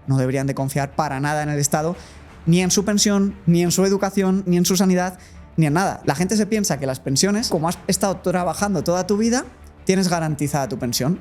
no deberían de confiar para nada en el Estado, ni en su pensión, ni en su educación, ni en su sanidad, ni en nada. La gente se piensa que las pensiones, como has estado trabajando toda tu vida, tienes garantizada tu pensión.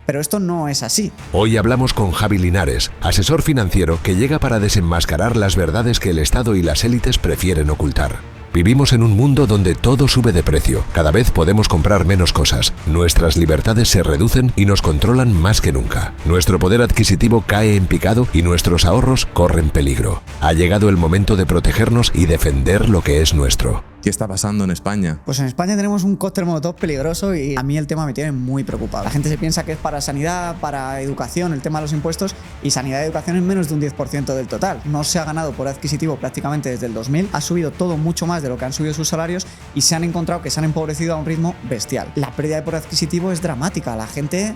Pero esto no es así. Hoy hablamos con Javi Linares, asesor financiero que llega para desenmascarar las verdades que el Estado y las élites prefieren ocultar. Vivimos en un mundo donde todo sube de precio. Cada vez podemos comprar menos cosas. Nuestras libertades se reducen y nos controlan más que nunca. Nuestro poder adquisitivo cae en picado y nuestros ahorros corren peligro. Ha llegado el momento de protegernos y defender lo que es nuestro. ¿Qué está pasando en España? Pues en España tenemos un cóctel molotov peligroso y a mí el tema me tiene muy preocupado. La gente se piensa que es para sanidad, para educación, el tema de los impuestos, y sanidad y educación es menos de un 10% del total. No se ha ganado por adquisitivo prácticamente desde el 2000, ha subido todo mucho más de lo que han subido sus salarios y se han encontrado que se han empobrecido a un ritmo bestial. La pérdida de poder adquisitivo es dramática. La gente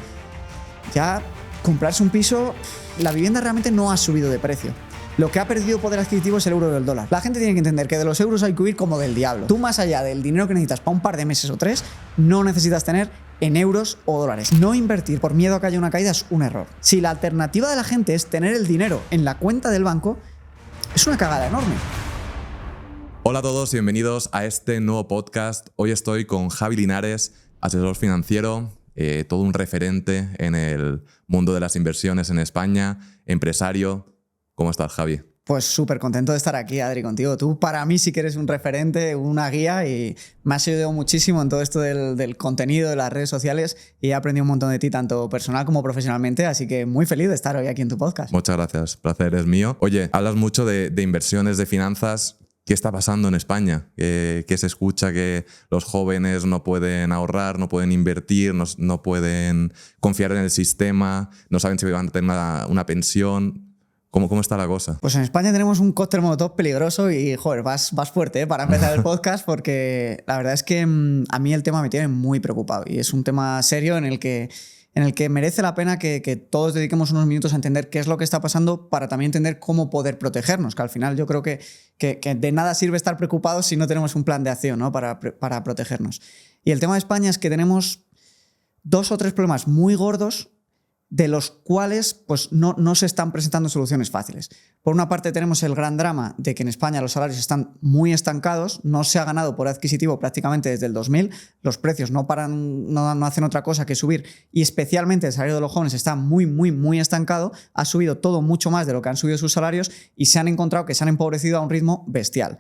ya comprarse un piso, la vivienda realmente no ha subido de precio. Lo que ha perdido poder adquisitivo es el euro del dólar. La gente tiene que entender que de los euros hay que huir como del diablo. Tú, más allá del dinero que necesitas para un par de meses o 3, no necesitas tener en euros o dólares. No invertir por miedo a que haya una caída es un error. Si la alternativa de la gente es tener el dinero en la cuenta del banco, es una cagada enorme. Hola a todos y bienvenidos a este nuevo podcast. Hoy estoy con Javi Linares, asesor financiero, todo un referente en el mundo de las inversiones en España, empresario. ¿Cómo estás, Javi? Pues súper contento de estar aquí, Adri, contigo. Tú para mí sí que eres un referente, una guía, y me has ayudado muchísimo en todo esto del contenido, de las redes sociales, y he aprendido un montón de ti, tanto personal como profesionalmente, así que muy feliz de estar hoy aquí en tu podcast. Muchas gracias, placer es mío. Oye, hablas mucho de inversiones, de finanzas. ¿Qué está pasando en España? ¿Qué se escucha? Que los jóvenes no pueden ahorrar, no pueden invertir, no pueden confiar en el sistema, no saben si van a tener una pensión. ¿Cómo está la cosa? Pues en España tenemos un cóctel molotov peligroso y, joder, vas fuerte para empezar el podcast, porque la verdad es que a mí el tema me tiene muy preocupado y es un tema serio en el que merece la pena que todos dediquemos unos minutos a entender qué es lo que está pasando para también entender cómo poder protegernos, que al final yo creo que de nada sirve estar preocupados si no tenemos un plan de acción, ¿no? para protegernos. Y el tema de España es que tenemos 2 o 3 problemas muy gordos de los cuales pues, no se están presentando soluciones fáciles. Por una parte tenemos el gran drama de que en España los salarios están muy estancados, no se ha ganado por adquisitivo prácticamente desde el 2000, los precios no paran, no hacen otra cosa que subir, y especialmente el salario de los jóvenes está muy estancado, ha subido todo mucho más de lo que han subido sus salarios y se han encontrado que se han empobrecido a un ritmo bestial.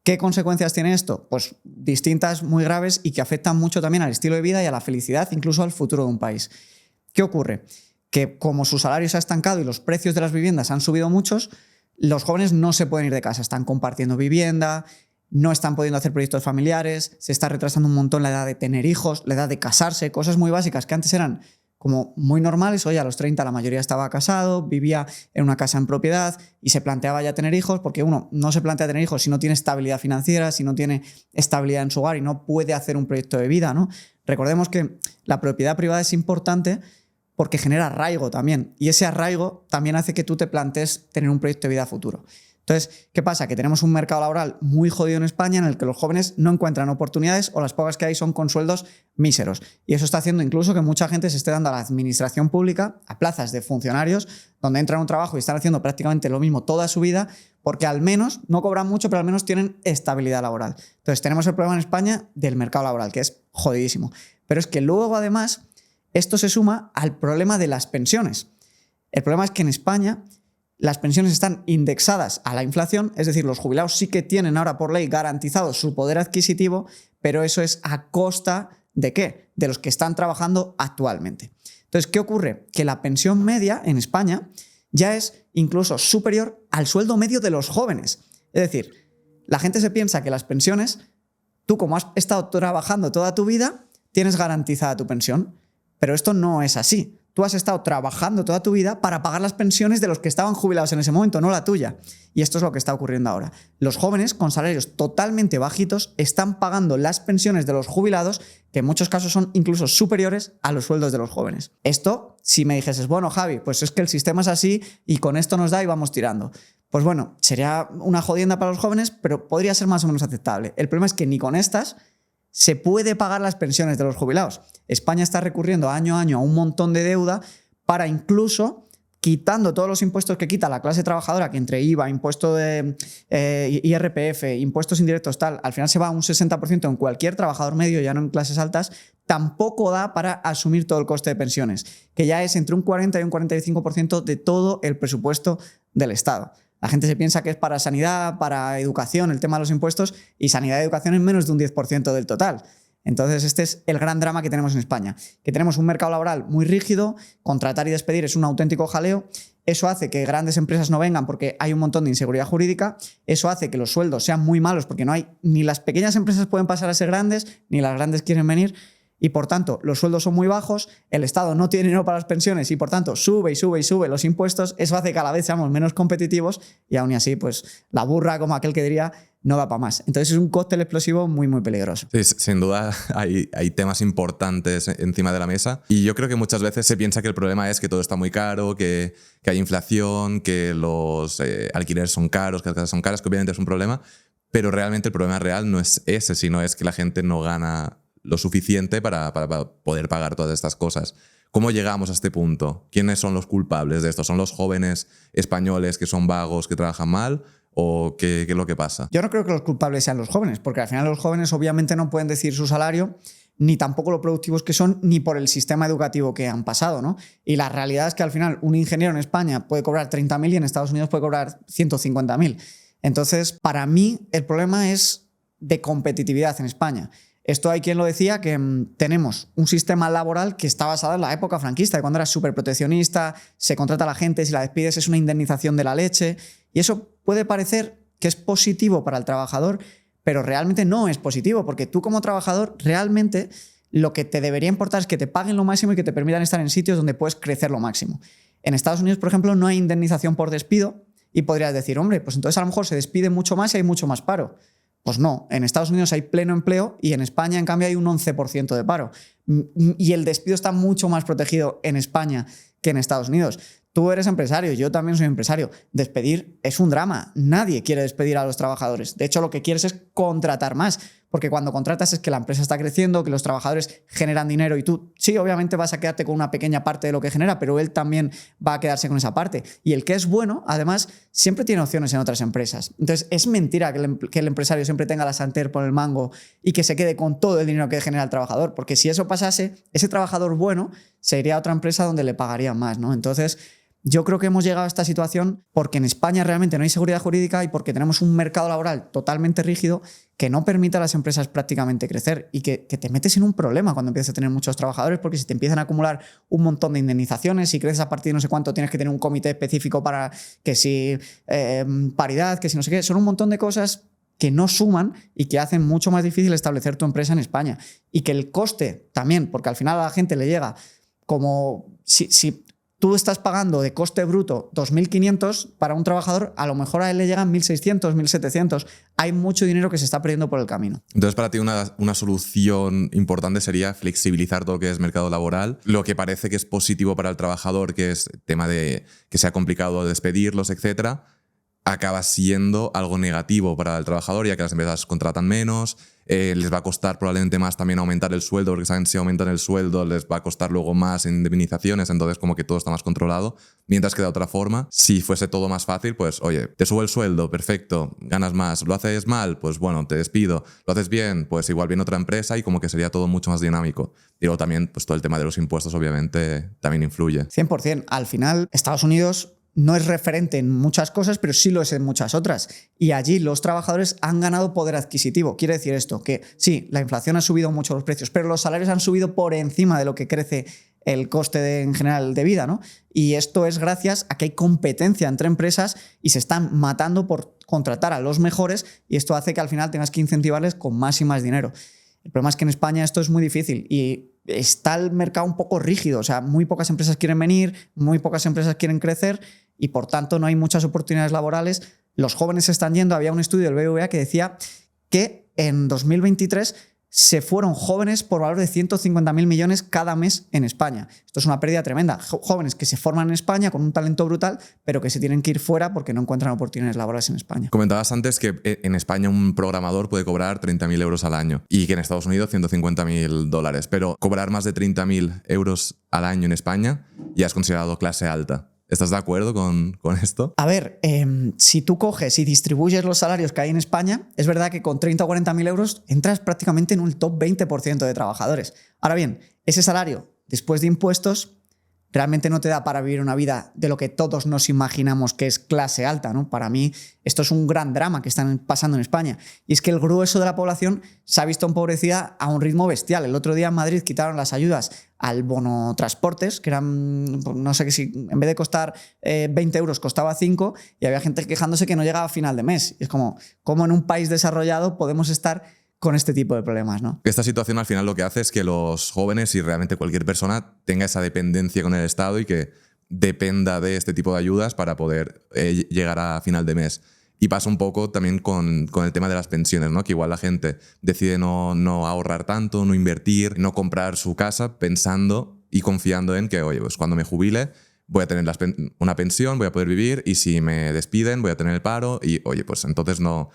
¿Qué consecuencias tiene esto? Pues distintas, muy graves, y que afectan mucho también al estilo de vida y a la felicidad, incluso al futuro de un país. ¿Qué ocurre? Que como su salario se ha estancado y los precios de las viviendas han subido muchos, los jóvenes no se pueden ir de casa, están compartiendo vivienda, no están pudiendo hacer proyectos familiares, se está retrasando un montón la edad de tener hijos, la edad de casarse, cosas muy básicas que antes eran como muy normales. Hoy a los 30 la mayoría estaba casado, vivía en una casa en propiedad y se planteaba ya tener hijos, porque uno no se plantea tener hijos si no tiene estabilidad financiera, si no tiene estabilidad en su hogar y no puede hacer un proyecto de vida, ¿no? Recordemos que la propiedad privada es importante porque genera arraigo también, y ese arraigo también hace que tú te plantees tener un proyecto de vida futuro. Entonces, ¿qué pasa? Que tenemos un mercado laboral muy jodido en España en el que los jóvenes no encuentran oportunidades o las pocas que hay son con sueldos míseros. Y eso está haciendo incluso que mucha gente se esté dando a la administración pública, a plazas de funcionarios, donde entran a un trabajo y están haciendo prácticamente lo mismo toda su vida, porque al menos no cobran mucho, pero al menos tienen estabilidad laboral. Entonces, tenemos el problema en España del mercado laboral, que es jodidísimo. Pero es que luego, además, esto se suma al problema de las pensiones. El problema es que en España las pensiones están indexadas a la inflación, es decir, los jubilados sí que tienen ahora por ley garantizado su poder adquisitivo, pero eso es a costa ¿de qué? De los que están trabajando actualmente. Entonces, ¿qué ocurre? Que la pensión media en España ya es incluso superior al sueldo medio de los jóvenes. Es decir, la gente se piensa que las pensiones, tú como has estado trabajando toda tu vida, tienes garantizada tu pensión. Pero esto no es así. Tú has estado trabajando toda tu vida para pagar las pensiones de los que estaban jubilados en ese momento, no la tuya. Y esto es lo que está ocurriendo ahora. Los jóvenes con salarios totalmente bajitos están pagando las pensiones de los jubilados, que en muchos casos son incluso superiores a los sueldos de los jóvenes. Esto, si me dijeses, bueno, Javi, pues es que el sistema es así y con esto nos da y vamos tirando. Pues bueno, sería una jodienda para los jóvenes, pero podría ser más o menos aceptable. El problema es que ni con estas se puede pagar las pensiones de los jubilados. España está recurriendo año a año a un montón de deuda para incluso quitando todos los impuestos que quita la clase trabajadora, que entre IVA, impuesto de IRPF, impuestos indirectos, tal, al final se va a un 60% en cualquier trabajador medio, ya no en clases altas, tampoco da para asumir todo el coste de pensiones, que ya es entre un 40 y un 45% de todo el presupuesto del Estado. La gente se piensa que es para sanidad, para educación, el tema de los impuestos, y sanidad y educación es menos de un 10% del total. Entonces, este es el gran drama que tenemos en España, que tenemos un mercado laboral muy rígido, contratar y despedir es un auténtico jaleo, eso hace que grandes empresas no vengan porque hay un montón de inseguridad jurídica, eso hace que los sueldos sean muy malos porque no hay, ni las pequeñas empresas pueden pasar a ser grandes, ni las grandes quieren venir, y por tanto los sueldos son muy bajos, el Estado no tiene dinero para las pensiones y por tanto sube y sube y sube los impuestos, eso hace que cada vez seamos menos competitivos y aún así pues la burra, como aquel que diría, no da para más. Entonces es un cóctel explosivo muy, muy peligroso. Sí, sin duda hay temas importantes encima de la mesa y yo creo que muchas veces se piensa que el problema es que todo está muy caro, que hay inflación, que los alquileres son caros, que las casas son caras, que obviamente es un problema, pero realmente el problema real no es ese, sino es que la gente no gana lo suficiente para poder pagar todas estas cosas. ¿Cómo llegamos a este punto? ¿Quiénes son los culpables de esto? ¿Son los jóvenes españoles que son vagos, que trabajan mal? ¿O qué es lo que pasa? Yo no creo que los culpables sean los jóvenes, porque al final los jóvenes obviamente no pueden decir su salario, ni tampoco lo productivos que son, ni por el sistema educativo que han pasado, ¿no? Y la realidad es que al final un ingeniero en España puede cobrar 30.000 y en Estados Unidos puede cobrar 150.000. Entonces, para mí, el problema es de competitividad en España. Esto hay quien lo decía, que tenemos un sistema laboral que está basado en la época franquista, cuando era súper proteccionista, se contrata a la gente, si la despides es una indemnización de la leche, y eso puede parecer que es positivo para el trabajador, pero realmente no es positivo, porque tú como trabajador realmente lo que te debería importar es que te paguen lo máximo y que te permitan estar en sitios donde puedes crecer lo máximo. En Estados Unidos, por ejemplo, no hay indemnización por despido y podrías decir, hombre, pues entonces a lo mejor se despide mucho más y hay mucho más paro. Pues no, en Estados Unidos hay pleno empleo y en España, en cambio, hay un 11% de paro. Y el despido está mucho más protegido en España que en Estados Unidos. Tú eres empresario, yo también soy empresario. Despedir es un drama. Nadie quiere despedir a los trabajadores. De hecho, lo que quieres es contratar más, porque cuando contratas es que la empresa está creciendo, que los trabajadores generan dinero y tú, sí, obviamente vas a quedarte con una pequeña parte de lo que genera, pero él también va a quedarse con esa parte. Y el que es bueno, además, siempre tiene opciones en otras empresas. Entonces, es mentira que el empresario siempre tenga la sartén por el mango y que se quede con todo el dinero que genera el trabajador, porque si eso pasase, ese trabajador bueno se iría a otra empresa donde le pagarían más, ¿no? Entonces, yo creo que hemos llegado a esta situación porque en España realmente no hay seguridad jurídica y porque tenemos un mercado laboral totalmente rígido que no permite a las empresas prácticamente crecer y que te metes en un problema cuando empiezas a tener muchos trabajadores, porque si te empiezan a acumular un montón de indemnizaciones, si creces a partir de no sé cuánto tienes que tener un comité específico para que si paridad, que si no sé qué, son un montón de cosas que no suman y que hacen mucho más difícil establecer tu empresa en España. Y que el coste también, porque al final a la gente le llega como si tú estás pagando de coste bruto 2.500 para un trabajador, a lo mejor a él le llegan 1.600, 1.700. Hay mucho dinero que se está perdiendo por el camino. Entonces, para ti una solución importante sería flexibilizar todo lo que es mercado laboral. Lo que parece que es positivo para el trabajador, que es el tema de que sea complicado despedirlos, etcétera, acaba siendo algo negativo para el trabajador, ya que las empresas contratan menos, les va a costar probablemente más también aumentar el sueldo, porque saben si aumentan el sueldo les va a costar luego más indemnizaciones, entonces como que todo está más controlado. Mientras que de otra forma, si fuese todo más fácil, pues oye, te subo el sueldo, perfecto, ganas más, lo haces mal, pues bueno, te despido, lo haces bien, pues igual viene otra empresa y como que sería todo mucho más dinámico. Y luego también, pues todo el tema de los impuestos obviamente también influye. 100%. Al final, Estados Unidos no es referente en muchas cosas, pero sí lo es en muchas otras. Y allí los trabajadores han ganado poder adquisitivo. Quiere decir esto, que sí, la inflación ha subido mucho los precios, pero los salarios han subido por encima de lo que crece el coste en general de vida, ¿no? Y esto es gracias a que hay competencia entre empresas y se están matando por contratar a los mejores, y esto hace que al final tengas que incentivarles con más y más dinero. El problema es que en España esto es muy difícil y está el mercado un poco rígido. O sea, muy pocas empresas quieren venir, muy pocas empresas quieren crecer y por tanto no hay muchas oportunidades laborales. Los jóvenes se están yendo. Había un estudio del BBVA que decía que en 2023 se fueron jóvenes por valor de 150.000 millones cada mes en España. Esto es una pérdida tremenda. Jóvenes que se forman en España con un talento brutal, pero que se tienen que ir fuera porque no encuentran oportunidades laborales en España. Comentabas antes que en España un programador puede cobrar 30.000 euros al año y que en Estados Unidos 150.000 dólares, pero cobrar más de 30.000 euros al año en España ya es considerado clase alta. ¿Estás de acuerdo con esto? A ver, si tú coges y distribuyes los salarios que hay en España, es verdad que con 30 o 40.000 euros entras prácticamente en un top 20% de trabajadores. Ahora bien, ese salario, después de impuestos, realmente no te da para vivir una vida de lo que todos nos imaginamos que es clase alta, ¿no? Para mí, esto es un gran drama que están pasando en España. Y es que el grueso de la población se ha visto empobrecida a un ritmo bestial. El otro día en Madrid quitaron las ayudas al bono transportes, que eran, no sé, si en vez de costar 20 euros costaba 5, y había gente quejándose que no llegaba a final de mes. Y es como en un país desarrollado podemos estar con este tipo de problemas, ¿no? Esta situación al final lo que hace es que los jóvenes y realmente cualquier persona tenga esa dependencia con el Estado y que dependa de este tipo de ayudas para poder llegar a final de mes. Y pasa un poco también con el tema de las pensiones, ¿no? Que igual la gente decide no ahorrar tanto, no invertir, no comprar su casa pensando y confiando en que, oye, pues cuando me jubile voy a tener una pensión, voy a poder vivir, y si me despiden voy a tener el paro y, oye, pues entonces no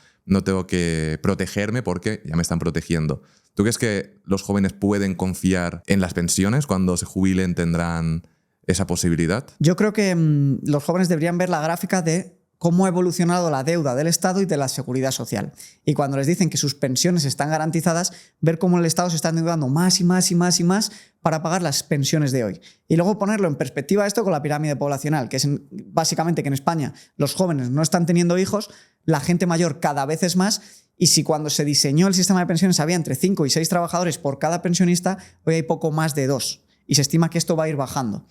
tengo que protegerme porque ya me están protegiendo. ¿Tú crees que los jóvenes pueden confiar en las pensiones? Cuando se jubilen tendrán esa posibilidad. Yo creo que los jóvenes deberían ver la gráfica de cómo ha evolucionado la deuda del Estado y de la seguridad social. Y cuando les dicen que sus pensiones están garantizadas, ver cómo el Estado se está endeudando más y más y más y más para pagar las pensiones de hoy. Y luego ponerlo en perspectiva esto con la pirámide poblacional, que es básicamente que en España los jóvenes no están teniendo hijos, la gente mayor cada vez es más, y si cuando se diseñó el sistema de pensiones había entre 5 y 6 trabajadores por cada pensionista, hoy hay poco más de 2. Y se estima que esto va a ir bajando.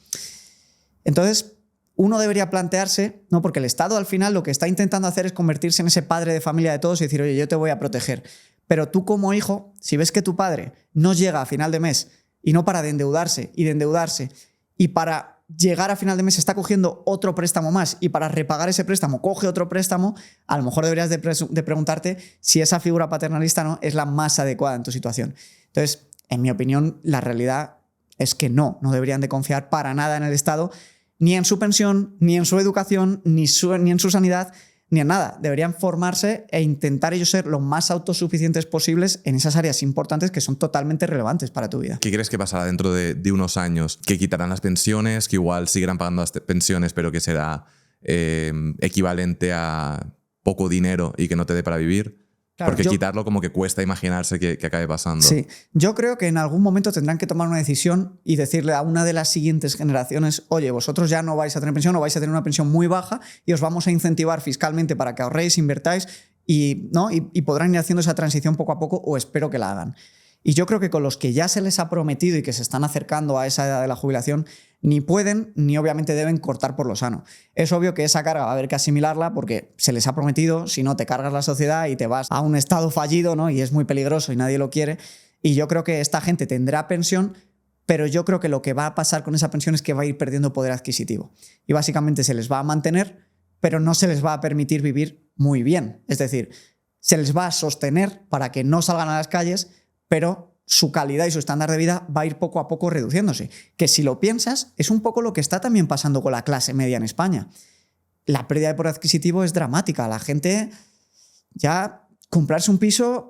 Entonces, uno debería plantearse, ¿no? Porque el Estado al final lo que está intentando hacer es convertirse en ese padre de familia de todos y decir, oye, yo te voy a proteger. Pero tú como hijo, si ves que tu padre no llega a final de mes y no para de endeudarse y de endeudarse, y para llegar a final de mes está cogiendo otro préstamo más, y para repagar ese préstamo coge otro préstamo, a lo mejor deberías de preguntarte si esa figura paternalista, ¿no?, es la más adecuada en tu situación. Entonces, en mi opinión, la realidad es que no deberían de confiar para nada en el Estado, ni en su pensión, ni en su educación, ni en su sanidad, ni en nada. Deberían formarse e intentar ellos ser lo más autosuficientes posibles en esas áreas importantes que son totalmente relevantes para tu vida. ¿Qué crees que pasará dentro de unos años? ¿Que quitarán las pensiones? ¿Que igual seguirán pagando las pensiones pero que será equivalente a poco dinero y que no te dé para vivir? Claro, porque quitarlo como que cuesta imaginarse que acabe pasando. Sí, yo creo que en algún momento tendrán que tomar una decisión y decirle a una de las siguientes generaciones, oye, vosotros ya no vais a tener pensión o vais a tener una pensión muy baja y os vamos a incentivar fiscalmente para que ahorréis, invertáis y podrán ir haciendo esa transición poco a poco, o espero que la hagan. Y yo creo que con los que ya se les ha prometido y que se están acercando a esa edad de la jubilación, ni pueden ni obviamente deben cortar por lo sano. Es obvio que esa carga va a haber que asimilarla porque se les ha prometido, si no te cargas la sociedad y te vas a un estado fallido, ¿no? Y es muy peligroso y nadie lo quiere. Y yo creo que esta gente tendrá pensión, pero yo creo que lo que va a pasar con esa pensión es que va a ir perdiendo poder adquisitivo. Y básicamente se les va a mantener, pero no se les va a permitir vivir muy bien. Es decir, se les va a sostener para que no salgan a las calles, pero su calidad y su estándar de vida va a ir poco a poco reduciéndose. Que si lo piensas, es un poco lo que está también pasando con la clase media en España. La pérdida de poder adquisitivo es dramática. La gente ya comprarse un piso,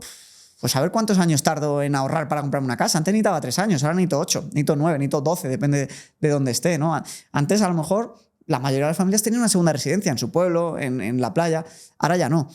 pues a ver cuántos años tardo en ahorrar para comprarme una casa. Antes necesitaba 3 años, ahora necesito 8, necesito 9, necesito 12, depende de dónde esté, ¿no? Antes a lo mejor la mayoría de las familias tenían una segunda residencia en su pueblo, en la playa, ahora ya no.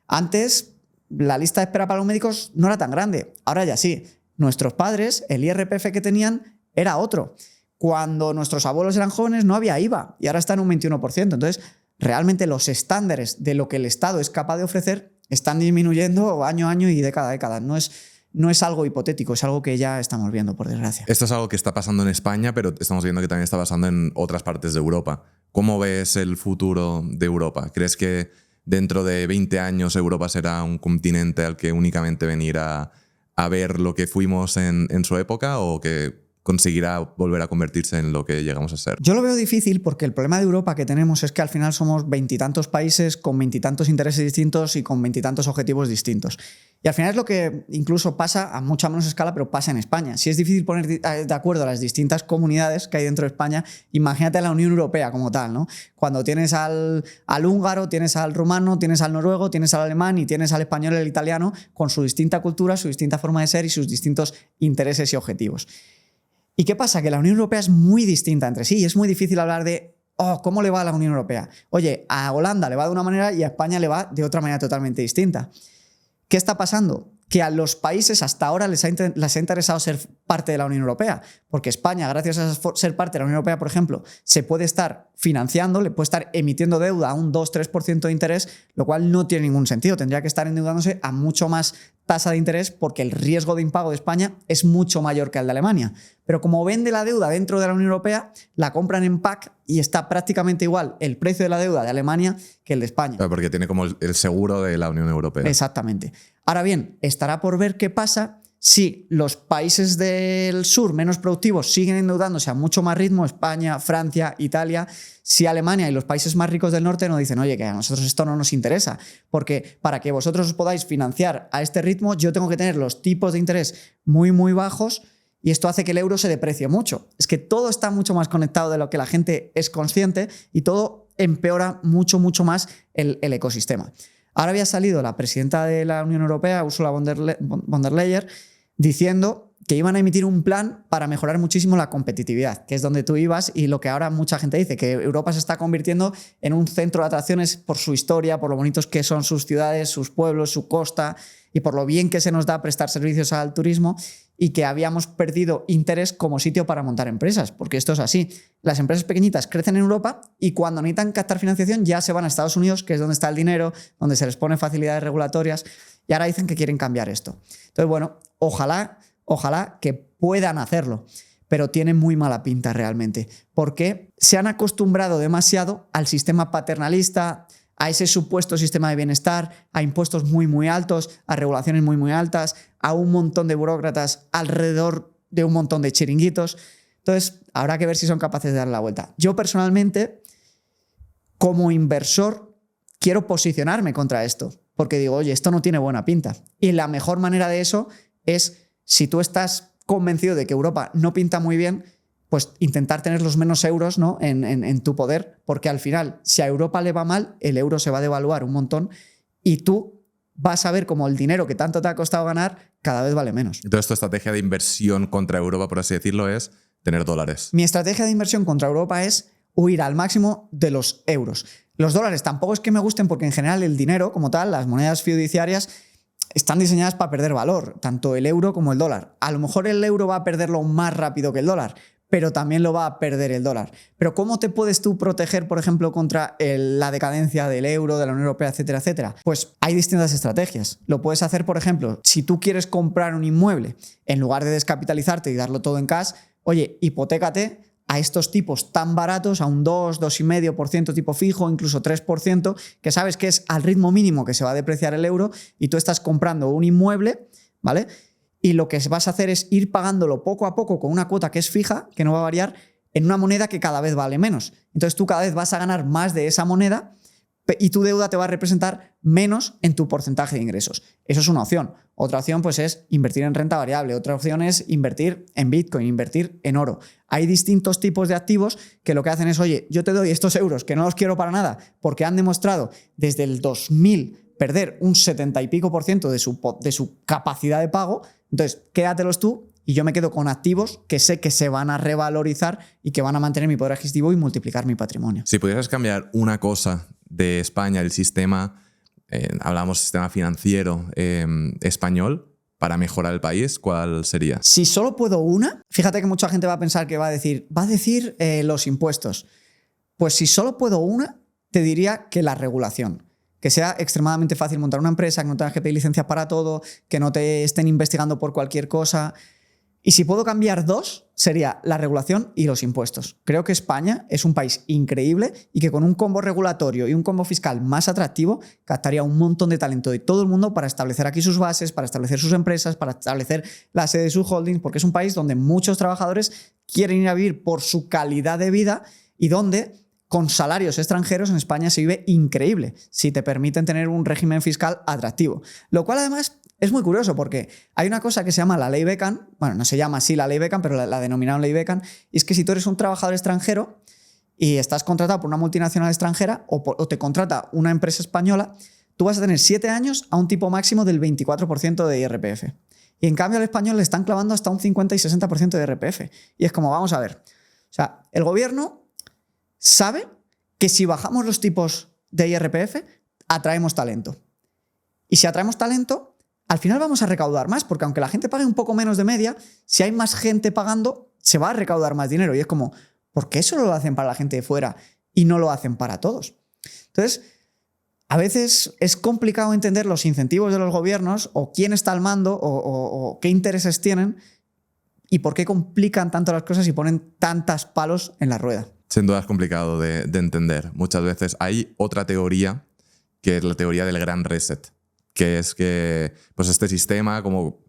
Antes la lista de espera para los médicos no era tan grande, ahora ya sí. Nuestros padres, el IRPF que tenían era otro. Cuando nuestros abuelos eran jóvenes no había IVA y ahora está en un 21%. Entonces, realmente los estándares de lo que el Estado es capaz de ofrecer están disminuyendo año a año y década a década. No es algo hipotético, es algo que ya estamos viendo, por desgracia. Esto es algo que está pasando en España, pero estamos viendo que también está pasando en otras partes de Europa. ¿Cómo ves el futuro de Europa? ¿Crees que dentro de 20 años Europa será un continente al que únicamente venir a ver lo que fuimos en su época, o que conseguirá volver a convertirse en lo que llegamos a ser? Yo lo veo difícil porque el problema de Europa que tenemos es que al final somos 20 y tantos países con 20 y tantos intereses distintos y con 20 y tantos objetivos distintos. Y al final es lo que incluso pasa a mucha menos escala, pero pasa en España. Si es difícil poner de acuerdo a las distintas comunidades que hay dentro de España, imagínate la Unión Europea como tal, ¿no? Cuando tienes al húngaro, tienes al rumano, tienes al noruego, tienes al alemán y tienes al español y el italiano con su distinta cultura, su distinta forma de ser y sus distintos intereses y objetivos. ¿Y qué pasa? Que la Unión Europea es muy distinta entre sí y es muy difícil hablar de oh, ¿cómo le va a la Unión Europea? Oye, a Holanda le va de una manera y a España le va de otra manera totalmente distinta. ¿Qué está pasando? Que a los países hasta ahora les ha interesado ser parte de la Unión Europea, porque España, gracias a ser parte de la Unión Europea, por ejemplo, se puede estar financiando, le puede estar emitiendo deuda a un 2-3% de interés, lo cual no tiene ningún sentido. Tendría que estar endeudándose a mucho más tasa de interés porque el riesgo de impago de España es mucho mayor que el de Alemania. Pero como vende la deuda dentro de la Unión Europea, la compran en pack y está prácticamente igual el precio de la deuda de Alemania que el de España. Claro, porque tiene como el seguro de la Unión Europea. Exactamente. Ahora bien, estará por ver qué pasa si los países del sur menos productivos siguen endeudándose a mucho más ritmo, España, Francia, Italia, si Alemania y los países más ricos del norte nos dicen, oye, que a nosotros esto no nos interesa, porque para que vosotros os podáis financiar a este ritmo, yo tengo que tener los tipos de interés muy, muy bajos y esto hace que el euro se deprecie mucho. Es que todo está mucho más conectado de lo que la gente es consciente y todo empeora mucho, mucho más el ecosistema. Ahora había salido la presidenta de la Unión Europea, Ursula von der Leyen, diciendo que iban a emitir un plan para mejorar muchísimo la competitividad, que es donde tú ibas y lo que ahora mucha gente dice, que Europa se está convirtiendo en un centro de atracciones por su historia, por lo bonitos que son sus ciudades, sus pueblos, su costa y por lo bien que se nos da prestar servicios al turismo y que habíamos perdido interés como sitio para montar empresas, porque esto es así. Las empresas pequeñitas crecen en Europa y cuando necesitan captar financiación ya se van a Estados Unidos, que es donde está el dinero, donde se les ponen facilidades regulatorias y ahora dicen que quieren cambiar esto. Entonces, bueno, ojalá que puedan hacerlo, pero tiene muy mala pinta realmente, porque se han acostumbrado demasiado al sistema paternalista, a ese supuesto sistema de bienestar, a impuestos muy, muy altos, a regulaciones muy, muy altas, a un montón de burócratas alrededor de un montón de chiringuitos. Entonces, habrá que ver si son capaces de darle la vuelta. Yo personalmente, como inversor, quiero posicionarme contra esto, porque digo, oye, esto no tiene buena pinta. Y la mejor manera de eso es, si tú estás convencido de que Europa no pinta muy bien, pues intentar tener los menos euros, ¿no? en tu poder, porque al final, si a Europa le va mal, el euro se va a devaluar un montón y tú vas a ver cómo el dinero que tanto te ha costado ganar cada vez vale menos. Entonces, tu estrategia de inversión contra Europa, por así decirlo, es tener dólares. Mi estrategia de inversión contra Europa es huir al máximo de los euros. Los dólares tampoco es que me gusten porque en general el dinero como tal, las monedas fiduciarias, están diseñadas para perder valor, tanto el euro como el dólar. A lo mejor el euro va a perderlo más rápido que el dólar, pero también lo va a perder el dólar. Pero ¿cómo te puedes tú proteger, por ejemplo, contra la decadencia del euro, de la Unión Europea, etcétera, etcétera? Pues hay distintas estrategias. Lo puedes hacer, por ejemplo, si tú quieres comprar un inmueble, en lugar de descapitalizarte y darlo todo en cash, oye, hipotécate a estos tipos tan baratos, a un 2, 2,5% tipo fijo, incluso 3%, que sabes que es al ritmo mínimo que se va a depreciar el euro y tú estás comprando un inmueble, ¿vale? Y lo que vas a hacer es ir pagándolo poco a poco con una cuota que es fija, que no va a variar, en una moneda que cada vez vale menos. Entonces tú cada vez vas a ganar más de esa moneda y tu deuda te va a representar menos en tu porcentaje de ingresos. Eso es una opción. Otra opción pues es invertir en renta variable. Otra opción es invertir en Bitcoin, invertir en oro. Hay distintos tipos de activos que lo que hacen es, oye, yo te doy estos euros que no los quiero para nada porque han demostrado desde el 2000 perder un 70 y pico % de su capacidad de pago. Entonces, quédatelos tú y yo me quedo con activos que sé que se van a revalorizar y que van a mantener mi poder adquisitivo y multiplicar mi patrimonio. Si pudieras cambiar una cosa de España, el sistema, hablamos sistema financiero español, para mejorar el país, ¿cuál sería? Si solo puedo una, fíjate que mucha gente va a pensar que va a decir los impuestos. Pues si solo puedo una, te diría que la regulación. Que sea extremadamente fácil montar una empresa, que no tengas que pedir licencias para todo, que no te estén investigando por cualquier cosa. Y si puedo cambiar dos, sería la regulación y los impuestos. Creo que España es un país increíble y que con un combo regulatorio y un combo fiscal más atractivo captaría un montón de talento de todo el mundo para establecer aquí sus bases, para establecer sus empresas, para establecer la sede de sus holdings, porque es un país donde muchos trabajadores quieren ir a vivir por su calidad de vida y donde con salarios extranjeros en España se vive increíble si te permiten tener un régimen fiscal atractivo. Lo cual además es muy curioso porque hay una cosa que se llama la ley Beckham, bueno, no se llama así la ley Beckham, pero la denominaron ley Beckham, y es que si tú eres un trabajador extranjero y estás contratado por una multinacional extranjera o te contrata una empresa española, tú vas a tener 7 años a un tipo máximo del 24% de IRPF. Y en cambio al español le están clavando hasta un 50 y 60% de IRPF. Y es como, vamos a ver, o sea, el gobierno sabe que si bajamos los tipos de IRPF, atraemos talento. Y si atraemos talento, al final vamos a recaudar más, porque aunque la gente pague un poco menos de media, si hay más gente pagando, se va a recaudar más dinero. Y es como, ¿por qué solo lo hacen para la gente de fuera y no lo hacen para todos? Entonces, a veces es complicado entender los incentivos de los gobiernos o quién está al mando o qué intereses tienen y por qué complican tanto las cosas y ponen tantas palos en la rueda. Sin duda es complicado de entender. Muchas veces hay otra teoría, que es la teoría del gran reset, que es que pues este sistema, como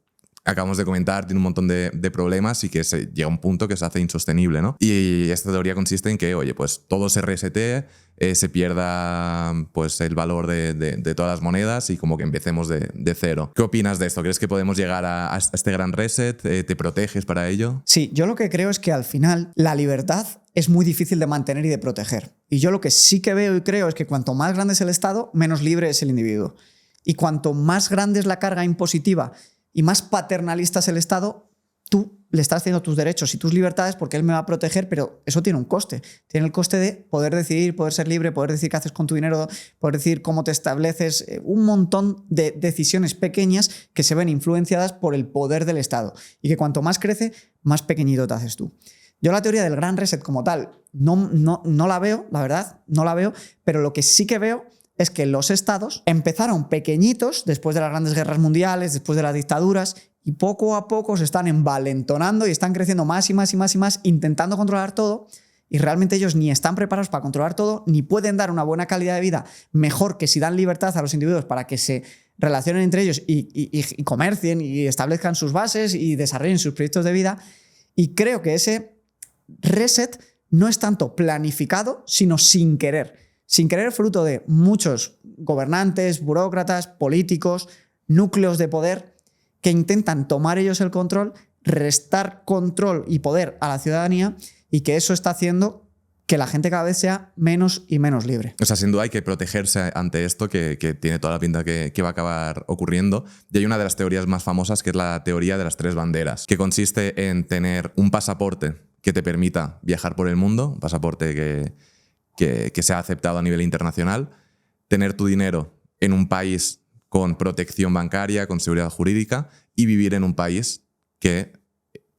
acabamos de comentar, tiene un montón de problemas y que llega a un punto que se hace insostenible, ¿no? Y esta teoría consiste en que, oye, pues todo se resetee, se pierda pues el valor de todas las monedas y como que empecemos de cero. ¿Qué opinas de esto? ¿Crees que podemos llegar a este gran reset? ¿Te proteges para ello? Sí, yo lo que creo es que al final la libertad es muy difícil de mantener y de proteger. Y yo lo que sí que veo y creo es que cuanto más grande es el Estado, menos libre es el individuo. Y cuanto más grande es la carga impositiva y más paternalista es el Estado, tú le estás haciendo tus derechos y tus libertades porque él me va a proteger, pero eso tiene un coste. Tiene el coste de poder decidir, poder ser libre, poder decir qué haces con tu dinero, poder decir cómo te estableces, un montón de decisiones pequeñas que se ven influenciadas por el poder del Estado y que cuanto más crece, más pequeñito te haces tú. Yo la teoría del gran reset como tal no la veo, la verdad, no la veo, pero lo que sí que veo es que los estados empezaron pequeñitos después de las grandes guerras mundiales, después de las dictaduras, y poco a poco se están envalentonando y están creciendo más y más y más y más, intentando controlar todo, y realmente ellos ni están preparados para controlar todo, ni pueden dar una buena calidad de vida mejor que si dan libertad a los individuos para que se relacionen entre ellos y comercien y establezcan sus bases y desarrollen sus proyectos de vida. Y creo que ese reset no es tanto planificado, sino sin querer. Sin querer, fruto de muchos gobernantes, burócratas, políticos, núcleos de poder que intentan tomar ellos el control, restar control y poder a la ciudadanía, y que eso está haciendo que la gente cada vez sea menos y menos libre. O sea, sin duda hay que protegerse ante esto, que tiene toda la pinta que va a acabar ocurriendo. Y hay una de las teorías más famosas, que es la teoría de las 3 banderas, que consiste en tener un pasaporte que te permita viajar por el mundo, un pasaporte que sea aceptado a nivel internacional, tener tu dinero en un país con protección bancaria, con seguridad jurídica, y vivir en un país que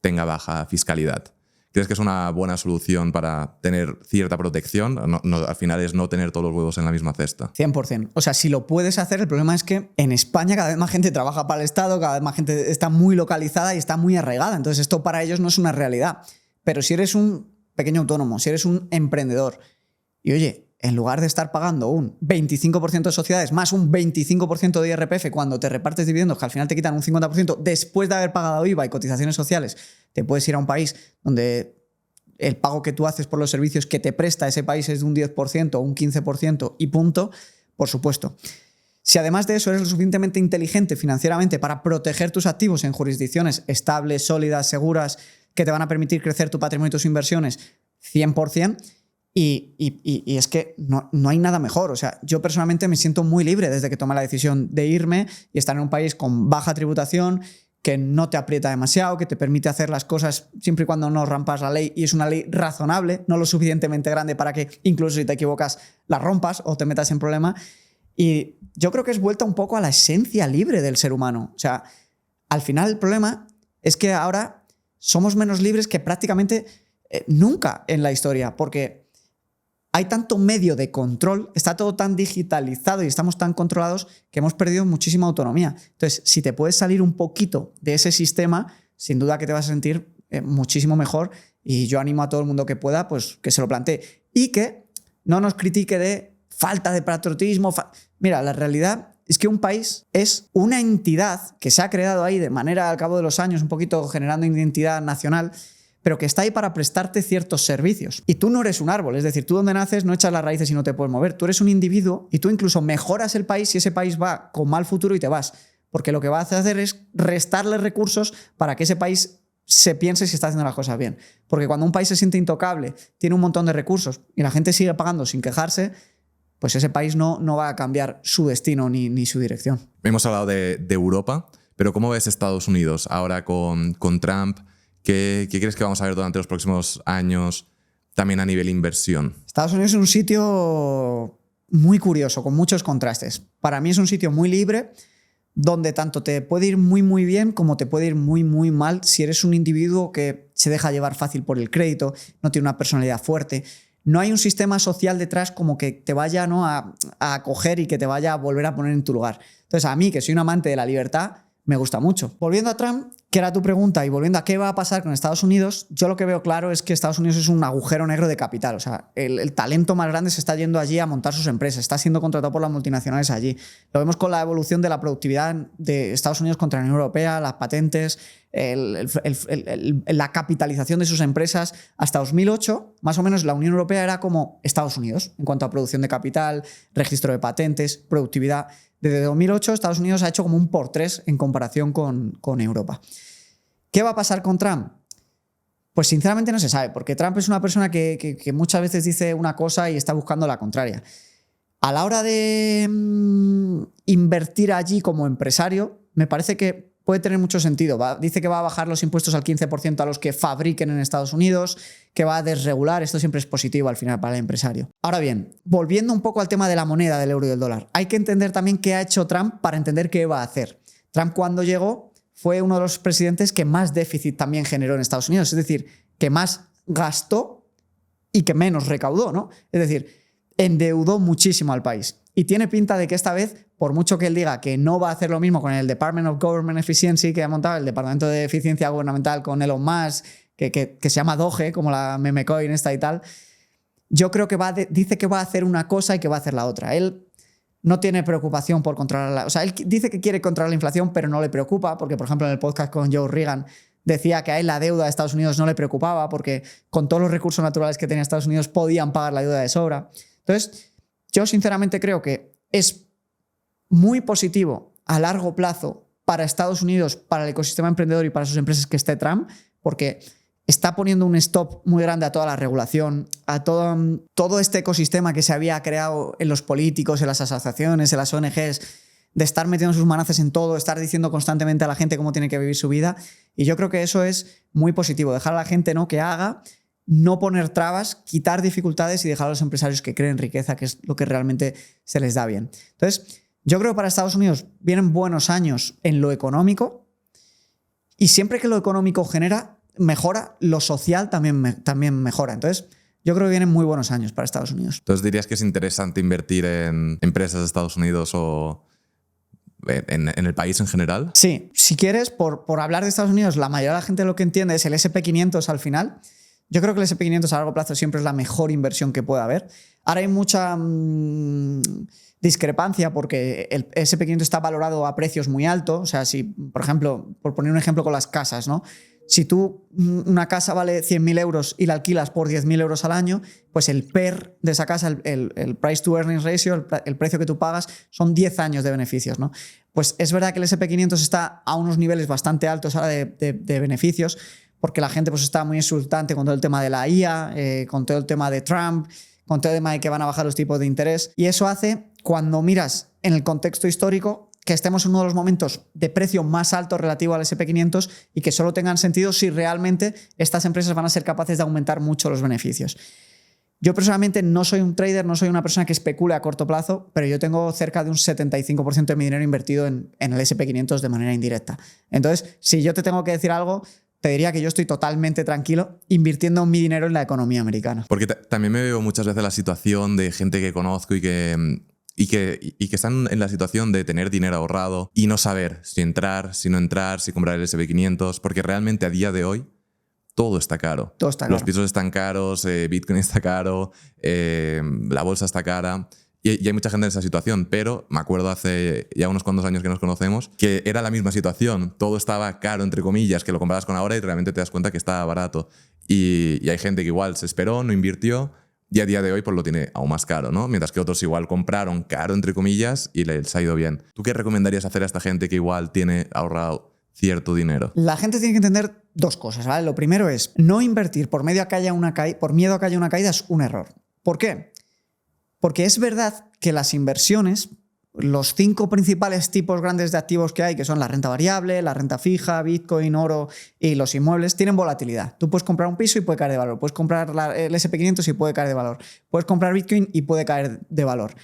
tenga baja fiscalidad. ¿Crees que es una buena solución para tener cierta protección? Al final es no tener todos los huevos en la misma cesta. 100%. O sea, si lo puedes hacer, el problema es que en España cada vez más gente trabaja para el Estado, cada vez más gente está muy localizada y está muy arraigada. Entonces esto para ellos no es una realidad. Pero si eres un pequeño autónomo, si eres un emprendedor, y oye, en lugar de estar pagando un 25% de sociedades más un 25% de IRPF cuando te repartes dividendos, que al final te quitan un 50% después de haber pagado IVA y cotizaciones sociales, te puedes ir a un país donde el pago que tú haces por los servicios que te presta ese país es de un 10% o un 15% y punto, por supuesto. Si además de eso eres lo suficientemente inteligente financieramente para proteger tus activos en jurisdicciones estables, sólidas, seguras, que te van a permitir crecer tu patrimonio y tus inversiones 100%, y es que no hay nada mejor. O sea, yo personalmente me siento muy libre desde que tomé la decisión de irme y estar en un país con baja tributación, que no te aprieta demasiado, que te permite hacer las cosas siempre y cuando no rampas la ley, y es una ley razonable, no lo suficientemente grande para que incluso si te equivocas la rompas o te metas en problema. Y yo creo que es vuelta un poco a la esencia libre del ser humano. O sea, al final el problema es que ahora somos menos libres que prácticamente nunca en la historia, porque hay tanto medio de control, está todo tan digitalizado y estamos tan controlados que hemos perdido muchísima autonomía. Entonces, si te puedes salir un poquito de ese sistema, sin duda que te vas a sentir muchísimo mejor, y yo animo a todo el mundo que pueda, pues que se lo plantee y que no nos critique de falta de patriotismo. Mira, la realidad es que un país es una entidad que se ha creado ahí de manera al cabo de los años, un poquito generando identidad nacional, pero que está ahí para prestarte ciertos servicios. Y tú no eres un árbol, es decir, tú donde naces no echas las raíces y no te puedes mover. Tú eres un individuo y tú incluso mejoras el país si ese país va con mal futuro y te vas. Porque lo que vas a hacer es restarle recursos para que ese país se piense si está haciendo las cosas bien. Porque cuando un país se siente intocable, tiene un montón de recursos y la gente sigue pagando sin quejarse, pues ese país no va a cambiar su destino ni su dirección. Hemos hablado de Europa, pero ¿cómo ves Estados Unidos ahora con Trump? ¿Qué crees que vamos a ver durante los próximos años también a nivel inversión? Estados Unidos es un sitio muy curioso, con muchos contrastes. Para mí es un sitio muy libre, donde tanto te puede ir muy muy bien como te puede ir muy muy mal si eres un individuo que se deja llevar fácil por el crédito, no tiene una personalidad fuerte. No hay un sistema social detrás como que te vaya, ¿no?, a acoger y que te vaya a volver a poner en tu lugar. Entonces, a mí, que soy un amante de la libertad, me gusta mucho. Volviendo a Trump, que era tu pregunta, y volviendo a qué va a pasar con Estados Unidos, yo lo que veo claro es que Estados Unidos es un agujero negro de capital. O sea, el talento más grande se está yendo allí a montar sus empresas, está siendo contratado por las multinacionales allí. Lo vemos con la evolución de la productividad de Estados Unidos contra la Unión Europea, las patentes, la capitalización de sus empresas. Hasta 2008, más o menos, la Unión Europea era como Estados Unidos en cuanto a producción de capital, registro de patentes, productividad. Desde 2008, Estados Unidos ha hecho como un por 3 en comparación con Europa. ¿Qué va a pasar con Trump? Pues sinceramente no se sabe, porque Trump es una persona que muchas veces dice una cosa y está buscando la contraria. A la hora de invertir allí como empresario, me parece que puede tener mucho sentido. Dice que va a bajar los impuestos al 15% a los que fabriquen en Estados Unidos, que va a desregular. Esto siempre es positivo al final para el empresario. Ahora bien, volviendo un poco al tema de la moneda, del euro y del dólar, hay que entender también qué ha hecho Trump para entender qué va a hacer. Trump, cuando llegó, fue uno de los presidentes que más déficit también generó en Estados Unidos, es decir, que más gastó y que menos recaudó, ¿no? Es decir, endeudó muchísimo al país. Y tiene pinta de que esta vez, por mucho que él diga que no va a hacer lo mismo con el Department of Government Efficiency que ha montado, el Departamento de Eficiencia Gubernamental con Elon Musk, que se llama Doge, como la meme coin esta y tal, yo creo que dice que va a hacer una cosa y que va a hacer la otra. Él no tiene preocupación por controlar o sea, él dice que quiere controlar la inflación, pero no le preocupa, porque, por ejemplo, en el podcast con Joe Rogan decía que a él la deuda de Estados Unidos no le preocupaba, porque con todos los recursos naturales que tenía Estados Unidos podían pagar la deuda de sobra. Entonces, yo sinceramente creo que es muy positivo a largo plazo para Estados Unidos, para el ecosistema emprendedor y para sus empresas que esté Trump, porque está poniendo un stop muy grande a toda la regulación, a todo este ecosistema que se había creado en los políticos, en las asociaciones, en las ONGs, de estar metiendo sus manazas en todo, estar diciendo constantemente a la gente cómo tiene que vivir su vida. Y yo creo que eso es muy positivo, dejar a la gente, ¿no?, que haga, no poner trabas, quitar dificultades y dejar a los empresarios que creen riqueza, que es lo que realmente se les da bien. Entonces, yo creo que para Estados Unidos vienen buenos años en lo económico, y siempre que lo económico mejora, lo social también mejora. Entonces, yo creo que vienen muy buenos años para Estados Unidos. Entonces, ¿dirías que es interesante invertir en empresas de Estados Unidos o en el país en general? Sí, si quieres, por hablar de Estados Unidos, la mayoría de la gente lo que entiende es el SP500 al final. Yo creo que el SP500 a largo plazo siempre es la mejor inversión que puede haber. Ahora hay mucha discrepancia porque el SP500 está valorado a precios muy altos. O sea, si, por ejemplo, por poner un ejemplo con las casas, ¿no? Si una casa vale 100.000 euros y la alquilas por 10.000 euros al año, pues el PER de esa casa, el Price to Earnings Ratio, el precio que tú pagas, son 10 años de beneficios, ¿no? Pues es verdad que el SP500 está a unos niveles bastante altos ahora de beneficios, porque la gente pues está muy exultante con todo el tema de la IA, con todo el tema de Trump, con todo el tema de que van a bajar los tipos de interés. Y eso hace, cuando miras en el contexto histórico, que estemos en uno de los momentos de precio más alto relativo al SP500 y que solo tengan sentido si realmente estas empresas van a ser capaces de aumentar mucho los beneficios. Yo personalmente no soy un trader, no soy una persona que especule a corto plazo, pero yo tengo cerca de un 75% de mi dinero invertido en el SP500 de manera indirecta. Entonces, si yo te tengo que decir algo, te diría que yo estoy totalmente tranquilo invirtiendo mi dinero en la economía americana. Porque también me veo muchas veces la situación de gente que conozco y que están en la situación de tener dinero ahorrado y no saber si entrar, si no entrar, si comprar el SP500, porque realmente a día de hoy todo está caro. Todo está caro. Los pisos están caros, Bitcoin está caro, la bolsa está cara. Y hay mucha gente en esa situación, pero me acuerdo hace ya unos cuantos años que nos conocemos que era la misma situación. Todo estaba caro, entre comillas, que lo comparabas con ahora y realmente te das cuenta que estaba barato. Y hay gente que igual se esperó, no invirtió y a día de hoy pues lo tiene aún más caro, ¿no? Mientras que otros igual compraron caro, entre comillas, y les ha ido bien. ¿Tú qué recomendarías hacer a esta gente que igual tiene ahorrado cierto dinero? La gente tiene que entender dos cosas, ¿vale? Lo primero es no invertir por miedo a que haya una caída es un error. ¿Por qué? Porque es verdad que las inversiones los 5 principales tipos grandes de activos que hay, que son la renta variable, la renta fija, Bitcoin, oro y los inmuebles, tienen volatilidad. Tú puedes comprar un piso y puede caer de valor, puedes comprar el SP500 y puede caer de valor, puedes comprar Bitcoin y puede caer de valor.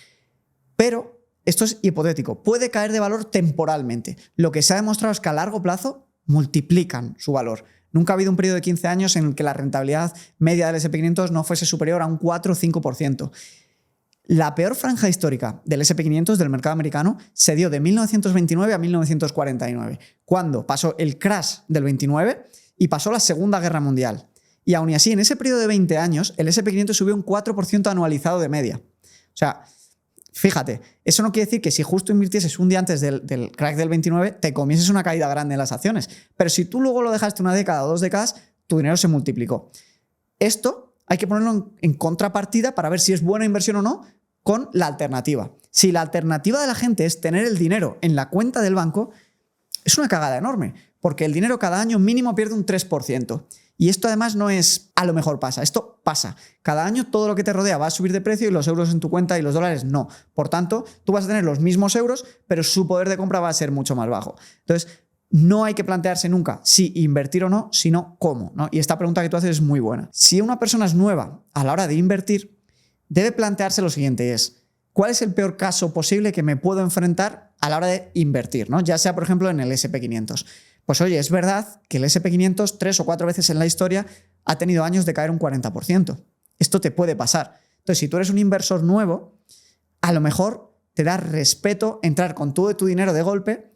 Pero esto es hipotético, puede caer de valor temporalmente. Lo que se ha demostrado es que a largo plazo multiplican su valor. Nunca ha habido un periodo de 15 años en el que la rentabilidad media del SP500 no fuese superior a un 4 o 5%. La peor franja histórica del SP500 del mercado americano se dio de 1929 a 1949, cuando pasó el crash del 29 y pasó la Segunda Guerra Mundial. Y aún así, en ese periodo de 20 años, el SP500 subió un 4% anualizado de media. O sea, fíjate, eso no quiere decir que si justo invirtieses un día antes del crack del 29, te comieses una caída grande en las acciones. Pero si tú luego lo dejaste una década o 2 décadas, tu dinero se multiplicó. Esto hay que ponerlo en contrapartida para ver si es buena inversión o no con la alternativa. Si la alternativa de la gente es tener el dinero en la cuenta del banco, es una cagada enorme, porque el dinero cada año mínimo pierde un 3%. Y esto además no es a lo mejor pasa, esto pasa. Cada año todo lo que te rodea va a subir de precio y los euros en tu cuenta y los dólares no. Por tanto, tú vas a tener los mismos euros, pero su poder de compra va a ser mucho más bajo. Entonces, no hay que plantearse nunca si invertir o no, sino cómo, ¿no? Y esta pregunta que tú haces es muy buena. Si una persona es nueva a la hora de invertir, debe plantearse lo siguiente, es ¿cuál es el peor caso posible que me puedo enfrentar a la hora de invertir, ¿no? Ya sea, por ejemplo, en el SP500. Pues oye, es verdad que el SP500 3 o 4 veces en la historia ha tenido años de caer un 40%. Esto te puede pasar. Entonces, si tú eres un inversor nuevo, a lo mejor te da respeto entrar con todo tu dinero de golpe,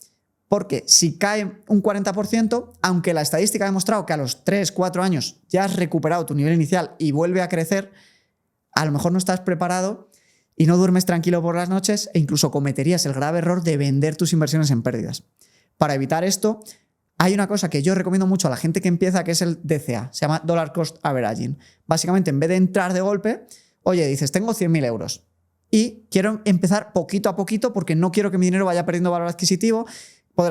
porque si cae un 40%, aunque la estadística ha demostrado que a los 3, 4 años ya has recuperado tu nivel inicial y vuelve a crecer, a lo mejor no estás preparado y no duermes tranquilo por las noches e incluso cometerías el grave error de vender tus inversiones en pérdidas. Para evitar esto, hay una cosa que yo recomiendo mucho a la gente que empieza, que es el DCA, se llama Dollar Cost Averaging. Básicamente, en vez de entrar de golpe, oye, dices, tengo 100.000 euros y quiero empezar poquito a poquito porque no quiero que mi dinero vaya perdiendo poder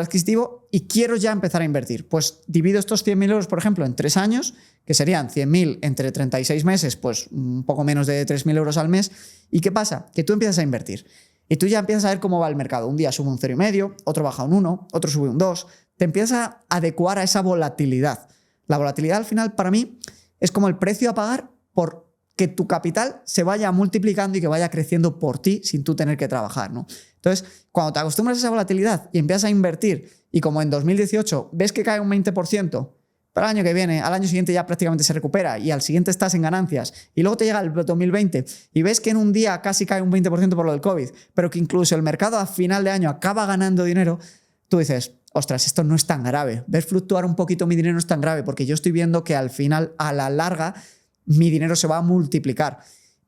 adquisitivo y quiero ya empezar a invertir. Pues divido estos 100.000 euros, por ejemplo, en 3 años, que serían 100.000 entre 36 meses, pues un poco menos de 3.000 euros al mes. ¿Y qué pasa? Que tú empiezas a invertir y tú ya empiezas a ver cómo va el mercado. Un día sube un 0,5, otro baja un 1, otro sube un 2. Te empiezas a adecuar a esa volatilidad. La volatilidad al final para mí es como el precio a pagar por que tu capital se vaya multiplicando y que vaya creciendo por ti sin tú tener que trabajar, ¿no? Entonces, cuando te acostumbras a esa volatilidad y empiezas a invertir y como en 2018 ves que cae un 20%, pero al año que viene, al año siguiente ya prácticamente se recupera y al siguiente estás en ganancias y luego te llega el 2020 y ves que en un día casi cae un 20% por lo del COVID, pero que incluso el mercado a final de año acaba ganando dinero, tú dices, ostras, esto no es tan grave. Ves fluctuar un poquito mi dinero no es tan grave porque yo estoy viendo que al final, a la larga, mi dinero se va a multiplicar.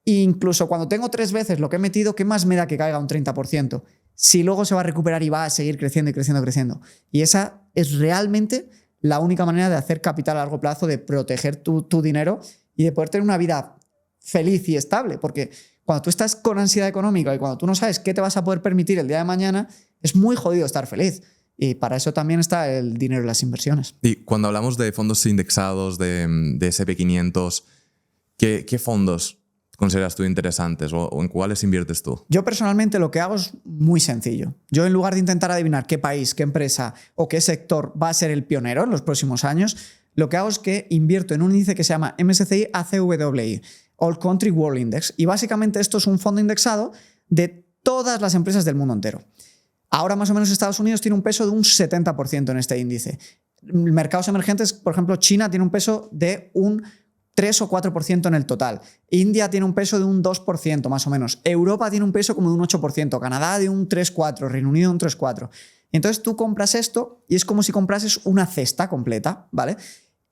E incluso cuando tengo 3 veces lo que he metido, ¿qué más me da que caiga un 30%? Si luego se va a recuperar y va a seguir creciendo y creciendo y creciendo. Y esa es realmente la única manera de hacer capital a largo plazo, de proteger tu dinero y de poder tener una vida feliz y estable. Porque cuando tú estás con ansiedad económica y cuando tú no sabes qué te vas a poder permitir el día de mañana, es muy jodido estar feliz. Y para eso también está el dinero y las inversiones. Y cuando hablamos de fondos indexados, de SP500, ¿qué fondos consideras tú interesantes o en cuáles inviertes tú? Yo personalmente lo que hago es muy sencillo. Yo, en lugar de intentar adivinar qué país, qué empresa o qué sector va a ser el pionero en los próximos años, lo que hago es que invierto en un índice que se llama MSCI ACWI, All Country World Index. Y básicamente esto es un fondo indexado de todas las empresas del mundo entero. Ahora más o menos Estados Unidos tiene un peso de un 70% en este índice. Mercados emergentes, por ejemplo, China tiene un peso de un 3 o 4% en el total. India tiene un peso de un 2% más o menos. Europa tiene un peso como de un 8%. Canadá de un 3-4%. Reino Unido de un 3-4%. Entonces tú compras esto y es como si comprases una cesta completa, ¿vale?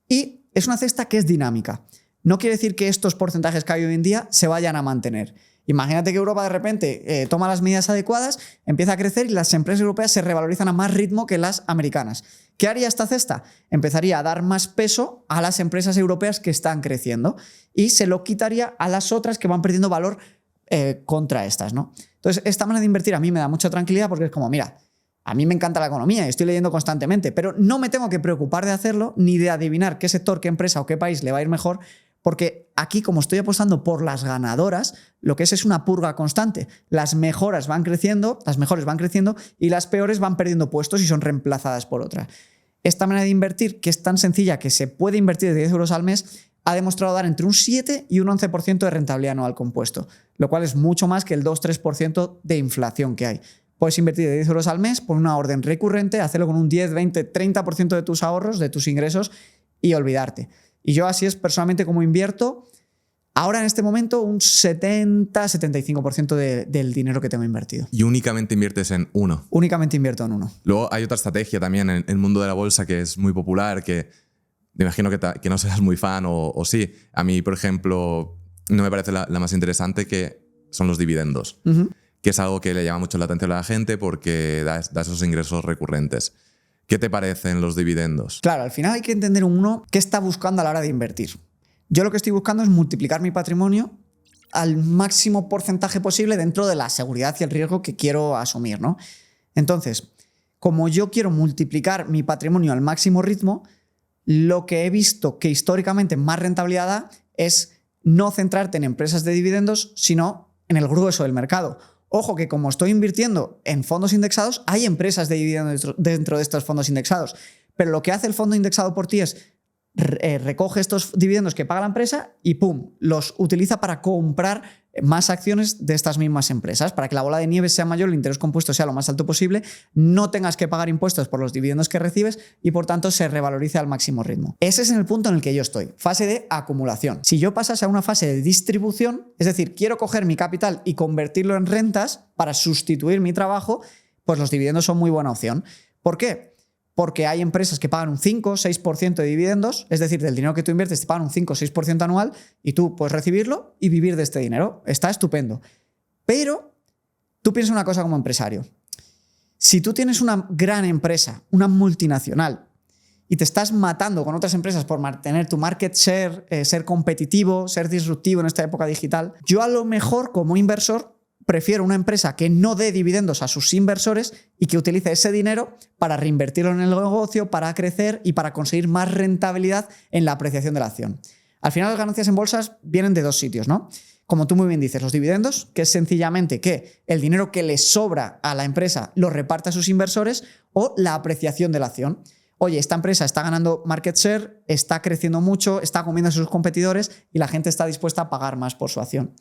Y es una cesta que es dinámica. No quiere decir que estos porcentajes que hay hoy en día se vayan a mantener. Imagínate que Europa de repente toma las medidas adecuadas, empieza a crecer y las empresas europeas se revalorizan a más ritmo que las americanas. ¿Qué haría esta cesta? Empezaría a dar más peso a las empresas europeas que están creciendo y se lo quitaría a las otras que van perdiendo valor contra estas, ¿no? Entonces, esta manera de invertir a mí me da mucha tranquilidad porque es como, mira, a mí me encanta la economía y estoy leyendo constantemente, pero no me tengo que preocupar de hacerlo ni de adivinar qué sector, qué empresa o qué país le va a ir mejor, Porque aquí, como estoy apostando por las ganadoras, lo que es una purga constante. Las mejores van creciendo y las peores van perdiendo puestos y son reemplazadas por otras. Esta manera de invertir, que es tan sencilla que se puede invertir de 10 euros al mes, ha demostrado dar entre un 7 y un 11% de rentabilidad anual compuesto, lo cual es mucho más que el 2-3% de inflación que hay. Puedes invertir de 10 euros al mes por una orden recurrente, hacerlo con un 10, 20, 30% de tus ahorros, de tus ingresos y olvidarte. Y yo así es personalmente como invierto. Ahora en este momento un 70-75% del dinero que tengo invertido. Y únicamente inviertes en uno. Únicamente invierto en uno. Luego hay otra estrategia también en el mundo de la bolsa que es muy popular, que me imagino que no seas muy fan o sí. A mí, por ejemplo, no me parece la más interesante, que son los dividendos. Que es algo que le llama mucho la atención a la gente porque da esos ingresos recurrentes. ¿Qué te parecen los dividendos? Claro, al final hay que entender uno qué está buscando a la hora de invertir. Yo lo que estoy buscando es multiplicar mi patrimonio al máximo porcentaje posible dentro de la seguridad y el riesgo que quiero asumir, ¿no? Entonces, como yo quiero multiplicar mi patrimonio al máximo ritmo, lo que he visto que históricamente más rentabilidad da es no centrarte en empresas de dividendos, sino en el grueso del mercado. Ojo que como estoy invirtiendo en fondos indexados, hay empresas de dividendos dentro de estos fondos indexados. Pero lo que hace el fondo indexado por ti es recoge estos dividendos que paga la empresa y ¡pum!, los utiliza para comprar más acciones de estas mismas empresas, para que la bola de nieve sea mayor, el interés compuesto sea lo más alto posible, no tengas que pagar impuestos por los dividendos que recibes y por tanto se revalorice al máximo ritmo. Ese es el punto en el que yo estoy, fase de acumulación. Si yo pasase a una fase de distribución, es decir, quiero coger mi capital y convertirlo en rentas para sustituir mi trabajo, pues los dividendos son muy buena opción. ¿Por qué? Porque hay empresas que pagan un 5-6% de dividendos, es decir, del dinero que tú inviertes te pagan un 5-6% anual y tú puedes recibirlo y vivir de este dinero. Está estupendo. Pero tú piensas una cosa como empresario. Si tú tienes una gran empresa, una multinacional, y te estás matando con otras empresas por mantener tu market share, ser competitivo, ser disruptivo en esta época digital, yo a lo mejor como inversor prefiero una empresa que no dé dividendos a sus inversores y que utilice ese dinero para reinvertirlo en el negocio, para crecer y para conseguir más rentabilidad en la apreciación de la acción. Al final las ganancias en bolsas vienen de dos sitios, ¿no? Como tú muy bien dices, los dividendos, que es sencillamente que el dinero que le sobra a la empresa lo reparte a sus inversores, o la apreciación de la acción. Oye, esta empresa está ganando market share, está creciendo mucho, está comiendo a sus competidores y la gente está dispuesta a pagar más por su acción.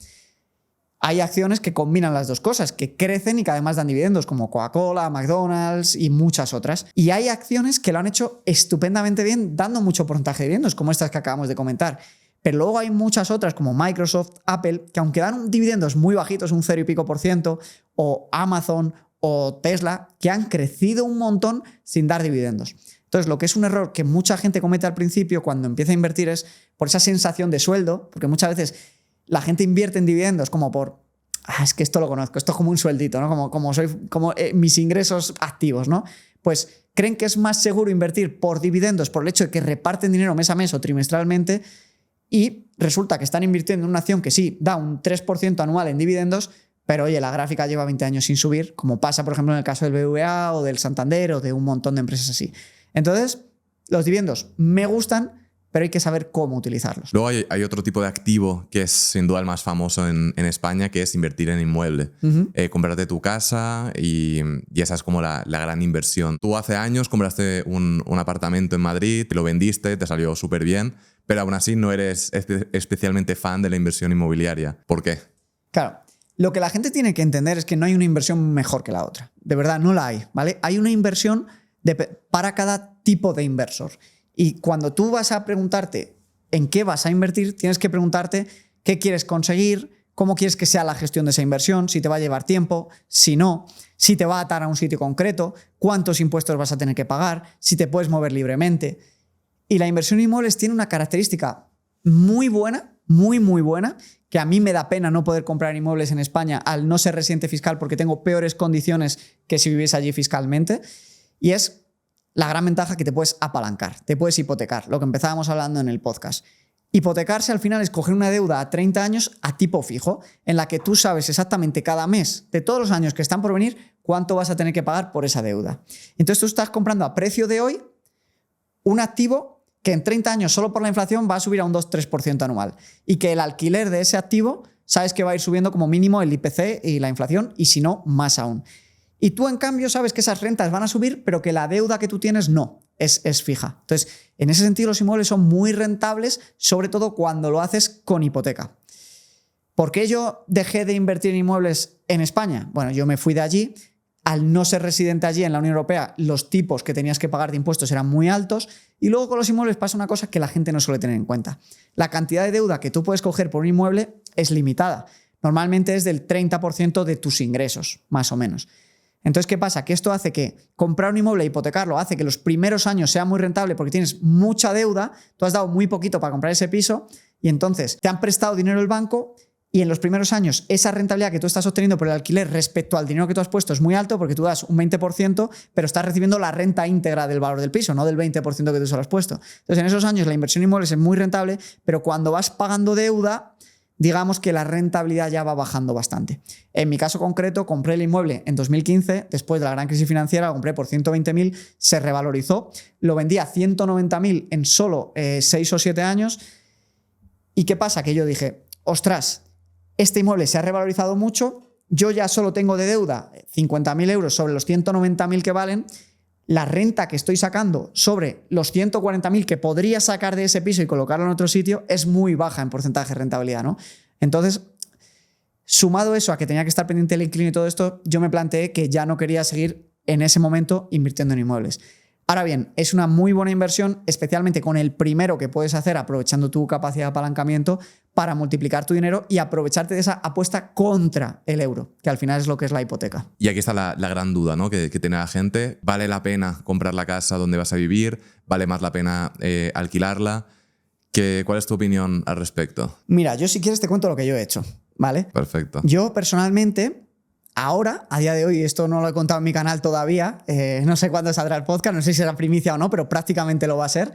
Hay acciones que combinan las dos cosas, que crecen y que además dan dividendos, como Coca-Cola, McDonald's y muchas otras. Y hay acciones que lo han hecho estupendamente bien, dando mucho porcentaje de dividendos, como estas que acabamos de comentar. Pero luego hay muchas otras, como Microsoft, Apple, que aunque dan dividendos muy bajitos, un 0 y pico %, o Amazon o Tesla, que han crecido un montón sin dar dividendos. Entonces, lo que es un error que mucha gente comete al principio cuando empieza a invertir es por esa sensación de sueldo, porque muchas veces la gente invierte en dividendos como por, es que esto lo conozco, esto es como un sueldito, ¿no? Como mis ingresos activos, ¿no? Pues creen que es más seguro invertir por dividendos por el hecho de que reparten dinero mes a mes o trimestralmente, y resulta que están invirtiendo en una acción que sí da un 3% anual en dividendos, pero oye, la gráfica lleva 20 años sin subir, como pasa por ejemplo en el caso del BBVA o del Santander o de un montón de empresas así. Entonces, los dividendos me gustan, pero hay que saber cómo utilizarlos. Luego hay otro tipo de activo que es sin duda el más famoso en España, que es invertir en inmueble. Comprarte tu casa y esa es como la gran inversión. Tú hace años compraste un apartamento en Madrid, te lo vendiste, te salió súper bien, pero aún así no eres especialmente fan de la inversión inmobiliaria. ¿Por qué? Claro, lo que la gente tiene que entender es que no hay una inversión mejor que la otra. De verdad, no la hay, ¿vale? Hay una inversión para cada tipo de inversor. Y cuando tú vas a preguntarte en qué vas a invertir, tienes que preguntarte qué quieres conseguir, cómo quieres que sea la gestión de esa inversión, si te va a llevar tiempo, si no, si te va a atar a un sitio concreto, cuántos impuestos vas a tener que pagar, si te puedes mover libremente. Y la inversión en inmuebles tiene una característica muy buena, muy buena, que a mí me da pena no poder comprar inmuebles en España al no ser residente fiscal porque tengo peores condiciones que si viviese allí fiscalmente, y es la gran ventaja que te puedes apalancar, te puedes hipotecar, lo que empezábamos hablando en el podcast. Hipotecarse al final es coger una deuda a 30 años a tipo fijo, en la que tú sabes exactamente cada mes de todos los años que están por venir cuánto vas a tener que pagar por esa deuda. Entonces tú estás comprando a precio de hoy un activo que en 30 años solo por la inflación va a subir a un 2-3% anual y que el alquiler de ese activo sabes que va a ir subiendo como mínimo el IPC y la inflación y si no, más aún. Y tú en cambio sabes que esas rentas van a subir pero que la deuda que tú tienes no, es fija. Entonces, en ese sentido los inmuebles son muy rentables, sobre todo cuando lo haces con hipoteca. ¿Por qué yo dejé de invertir en inmuebles en España? Bueno, yo me fui de allí. Al no ser residente allí en la Unión Europea, los tipos que tenías que pagar de impuestos eran muy altos y luego con los inmuebles pasa una cosa que la gente no suele tener en cuenta. La cantidad de deuda que tú puedes coger por un inmueble es limitada. Normalmente es del 30% de tus ingresos, más o menos. Entonces, ¿qué pasa? Que esto hace que comprar un inmueble e hipotecarlo hace que los primeros años sea muy rentable porque tienes mucha deuda, tú has dado muy poquito para comprar ese piso y entonces te han prestado dinero el banco. Y en los primeros años, esa rentabilidad que tú estás obteniendo por el alquiler respecto al dinero que tú has puesto es muy alto porque tú das un 20%, pero estás recibiendo la renta íntegra del valor del piso, no del 20% que tú solo has puesto. Entonces, en esos años la inversión en inmuebles es muy rentable, pero cuando vas pagando deuda, digamos que la rentabilidad ya va bajando bastante. En mi caso concreto, compré el inmueble en 2015, después de la gran crisis financiera, lo compré por 120.000, se revalorizó, lo vendí a 190.000 en solo 6 o 7 años. ¿Y qué pasa? Que yo dije, ostras, este inmueble se ha revalorizado mucho, yo ya solo tengo de deuda 50.000 euros sobre los 190.000 que valen, la renta que estoy sacando sobre los 140.000 que podría sacar de ese piso y colocarlo en otro sitio es muy baja en porcentaje de rentabilidad, ¿no? Entonces, sumado eso a que tenía que estar pendiente del inquilino y todo esto, yo me planteé que ya no quería seguir en ese momento invirtiendo en inmuebles. Ahora bien, es una muy buena inversión, especialmente con el primero que puedes hacer aprovechando tu capacidad de apalancamiento para multiplicar tu dinero y aprovecharte de esa apuesta contra el euro, que al final es lo que es la hipoteca. Y aquí está la gran duda, ¿no? que tiene la gente. ¿Vale la pena comprar la casa donde vas a vivir? ¿Vale más la pena alquilarla? ¿Cuál es tu opinión al respecto? Mira, yo si quieres te cuento lo que yo he hecho, ¿vale? Perfecto. Yo personalmente, ahora, a día de hoy, esto no lo he contado en mi canal todavía, no sé cuándo saldrá el podcast, no sé si será primicia o no, pero prácticamente lo va a ser,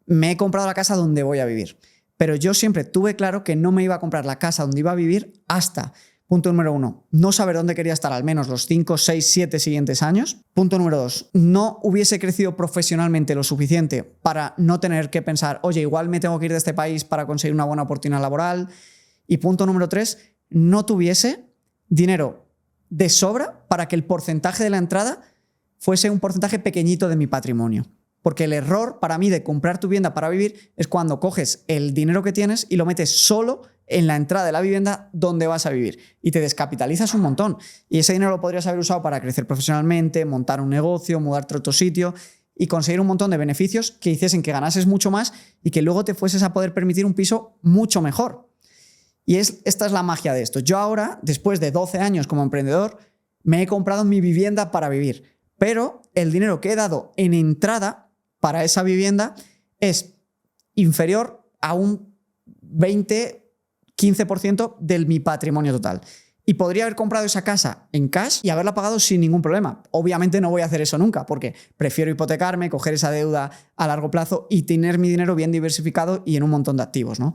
me he comprado la casa donde voy a vivir. Pero yo siempre tuve claro que no me iba a comprar la casa donde iba a vivir hasta, punto número 1, no saber dónde quería estar al menos los 5, 6, 7 siguientes años. Punto número 2, no hubiese crecido profesionalmente lo suficiente para no tener que pensar, oye, igual me tengo que ir de este país para conseguir una buena oportunidad laboral. Y punto número 3, no tuviese dinero de sobra para que el porcentaje de la entrada fuese un porcentaje pequeñito de mi patrimonio. Porque el error para mí de comprar tu vivienda para vivir es cuando coges el dinero que tienes y lo metes solo en la entrada de la vivienda donde vas a vivir y te descapitalizas un montón. Y ese dinero lo podrías haber usado para crecer profesionalmente, montar un negocio, mudarte a otro sitio y conseguir un montón de beneficios que hiciesen que ganases mucho más y que luego te fueses a poder permitir un piso mucho mejor. Y esta es la magia de esto. Yo ahora, después de 12 años como emprendedor, me he comprado mi vivienda para vivir, pero el dinero que he dado en entrada para esa vivienda es inferior a un 20-15% de mi patrimonio total. Y podría haber comprado esa casa en cash y haberla pagado sin ningún problema. Obviamente no voy a hacer eso nunca porque prefiero hipotecarme, coger esa deuda a largo plazo y tener mi dinero bien diversificado y en un montón de activos, ¿no?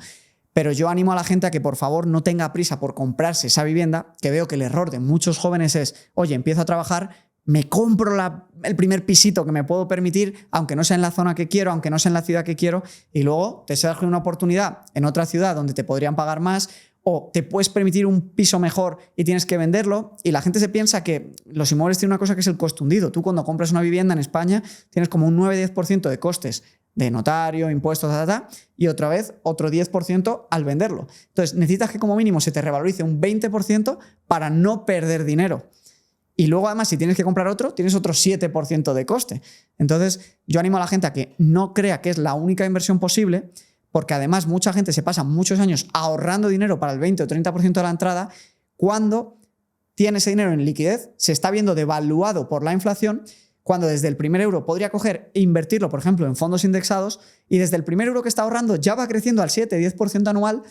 Pero yo animo a la gente a que por favor no tenga prisa por comprarse esa vivienda, que veo que el error de muchos jóvenes es, oye, empiezo a trabajar, me compro el primer pisito que me puedo permitir, aunque no sea en la zona que quiero, aunque no sea en la ciudad que quiero, y luego te surge una oportunidad en otra ciudad donde te podrían pagar más o te puedes permitir un piso mejor y tienes que venderlo. Y la gente se piensa que los inmuebles tienen una cosa que es el coste hundido. Tú cuando compras una vivienda en España tienes como un 9-10% de costes de notario, impuestos, y otra vez otro 10% al venderlo. Entonces necesitas que como mínimo se te revalorice un 20% para no perder dinero. Y luego además si tienes que comprar otro, tienes otro 7% de coste. Entonces yo animo a la gente a que no crea que es la única inversión posible, porque además mucha gente se pasa muchos años ahorrando dinero para el 20 o 30% de la entrada cuando tiene ese dinero en liquidez, se está viendo devaluado por la inflación, cuando desde el primer euro podría coger e invertirlo, por ejemplo, en fondos indexados, y desde el primer euro que está ahorrando ya va creciendo al 7-10% anual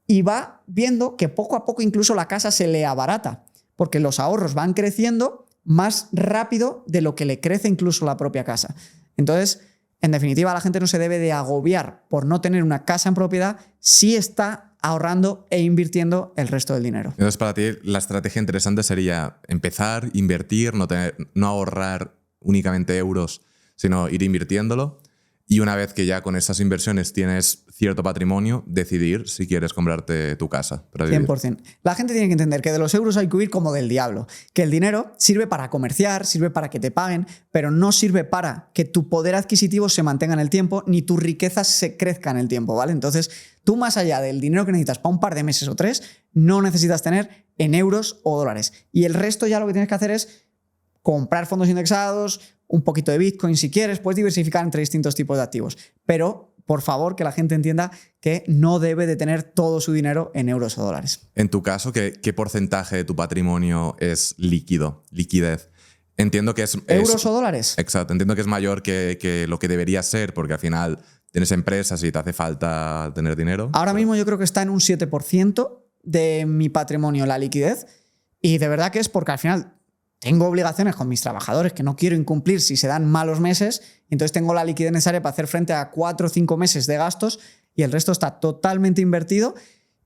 y va viendo que poco a poco incluso la casa se le abarata, porque los ahorros van creciendo más rápido de lo que le crece incluso la propia casa. Entonces, en definitiva, la gente no se debe de agobiar por no tener una casa en propiedad si está ahorrando e invirtiendo el resto del dinero. Entonces, para ti, la estrategia interesante sería empezar, invertir, no ahorrar únicamente euros, sino ir invirtiéndolo. Y una vez que ya con esas inversiones tienes cierto patrimonio, decidir si quieres comprarte tu casa para vivir. 100%. La gente tiene que entender que de los euros hay que huir como del diablo. Que el dinero sirve para comerciar, sirve para que te paguen, pero no sirve para que tu poder adquisitivo se mantenga en el tiempo ni tu riqueza se crezca en el tiempo, ¿vale? Entonces, tú más allá del dinero que necesitas para un par de meses o 3, no necesitas tener en euros o dólares. Y el resto ya lo que tienes que hacer es comprar fondos indexados, un poquito de Bitcoin si quieres, puedes diversificar entre distintos tipos de activos. Pero, por favor, que la gente entienda que no debe de tener todo su dinero en euros o dólares. En tu caso, ¿qué porcentaje de tu patrimonio es líquido, liquidez? Entiendo que es... ¿Euros o dólares? Exacto, entiendo que es mayor que lo que debería ser, porque al final tienes empresas y te hace falta tener dinero. Ahora mismo yo creo que está en un 7% de mi patrimonio la liquidez, y de verdad que es porque al final tengo obligaciones con mis trabajadores que no quiero incumplir si se dan malos meses, entonces tengo la liquidez necesaria para hacer frente a 4 o 5 meses de gastos y el resto está totalmente invertido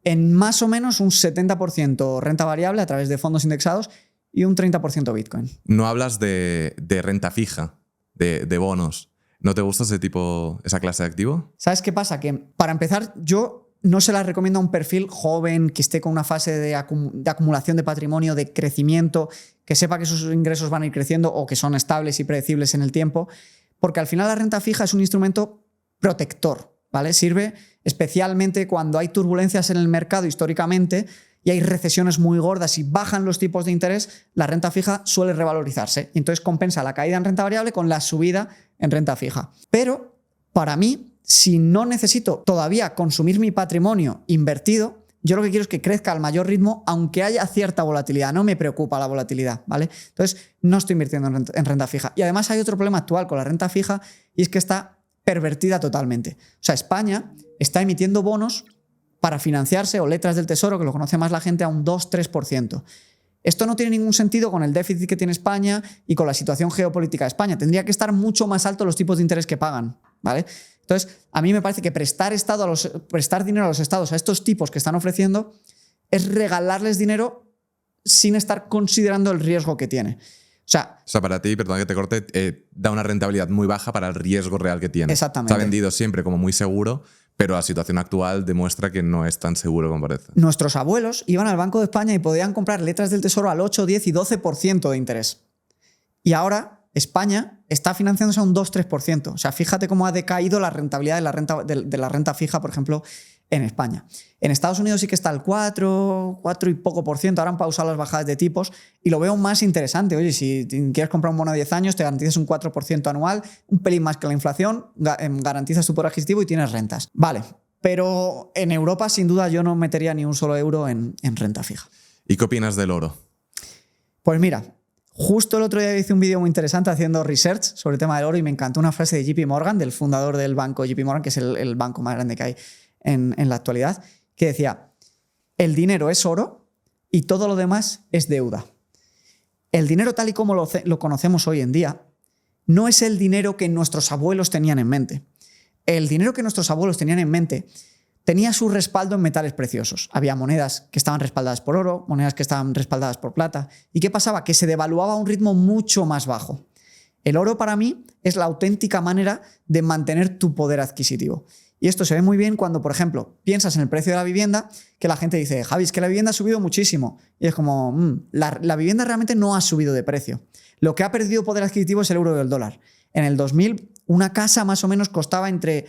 en más o menos un 70% renta variable a través de fondos indexados y un 30% Bitcoin. No hablas de renta fija, de bonos. ¿No te gusta esa clase de activo? ¿Sabes qué pasa? Que para empezar, yo no se las recomiendo a un perfil joven que esté con una fase de acumulación de patrimonio, de crecimiento, que sepa que sus ingresos van a ir creciendo o que son estables y predecibles en el tiempo, porque al final la renta fija es un instrumento protector, ¿vale? Sirve especialmente cuando hay turbulencias en el mercado históricamente y hay recesiones muy gordas y bajan los tipos de interés, la renta fija suele revalorizarse. Entonces compensa la caída en renta variable con la subida en renta fija. Pero para mí, si no necesito todavía consumir mi patrimonio invertido, yo lo que quiero es que crezca al mayor ritmo, aunque haya cierta volatilidad. No me preocupa la volatilidad, ¿vale? Entonces, no estoy invirtiendo en renta fija. Y además hay otro problema actual con la renta fija y es que está pervertida totalmente. O sea, España está emitiendo bonos para financiarse o letras del tesoro, que lo conoce más la gente, a un 2-3%. Esto no tiene ningún sentido con el déficit que tiene España y con la situación geopolítica de España. Tendría que estar mucho más alto los tipos de interés que pagan, ¿vale? Entonces, a mí me parece que prestar dinero a los estados, a estos tipos que están ofreciendo, es regalarles dinero sin estar considerando el riesgo que tiene. O sea, para ti, perdón que te corte, da una rentabilidad muy baja para el riesgo real que tiene. Exactamente. Se ha vendido siempre como muy seguro, pero la situación actual demuestra que no es tan seguro como parece. Nuestros abuelos iban al Banco de España y podían comprar letras del Tesoro al 8, 10 y 12% de interés. Y ahora España está financiándose a un 2-3%. O sea, fíjate cómo ha decaído la rentabilidad de la renta fija, por ejemplo, en España. En Estados Unidos sí que está al 4 y poco por ciento. Ahora han pausado las bajadas de tipos y lo veo más interesante. Oye, si quieres comprar un bono de 10 años, te garantizas un 4% anual, un pelín más que la inflación, garantizas tu poder adquisitivo y tienes rentas. Vale, pero en Europa, sin duda, yo no metería ni un solo euro en renta fija. ¿Y qué opinas del oro? Pues mira, justo el otro día hice un vídeo muy interesante haciendo research sobre el tema del oro y me encantó una frase de JP Morgan, del fundador del banco JP Morgan, que es el banco más grande que hay en la actualidad, que decía: el dinero es oro y todo lo demás es deuda. El dinero tal y como lo conocemos hoy en día no es el dinero que nuestros abuelos tenían en mente. El dinero que nuestros abuelos tenían en mente tenía su respaldo en metales preciosos. Había monedas que estaban respaldadas por oro, monedas que estaban respaldadas por plata. ¿Y qué pasaba? Que se devaluaba a un ritmo mucho más bajo. El oro para mí es la auténtica manera de mantener tu poder adquisitivo. Y esto se ve muy bien cuando, por ejemplo, piensas en el precio de la vivienda, que la gente dice: Javi, es que la vivienda ha subido muchísimo. Y es como, la vivienda realmente no ha subido de precio. Lo que ha perdido poder adquisitivo es el euro y el dólar. En el 2000, una casa más o menos costaba entre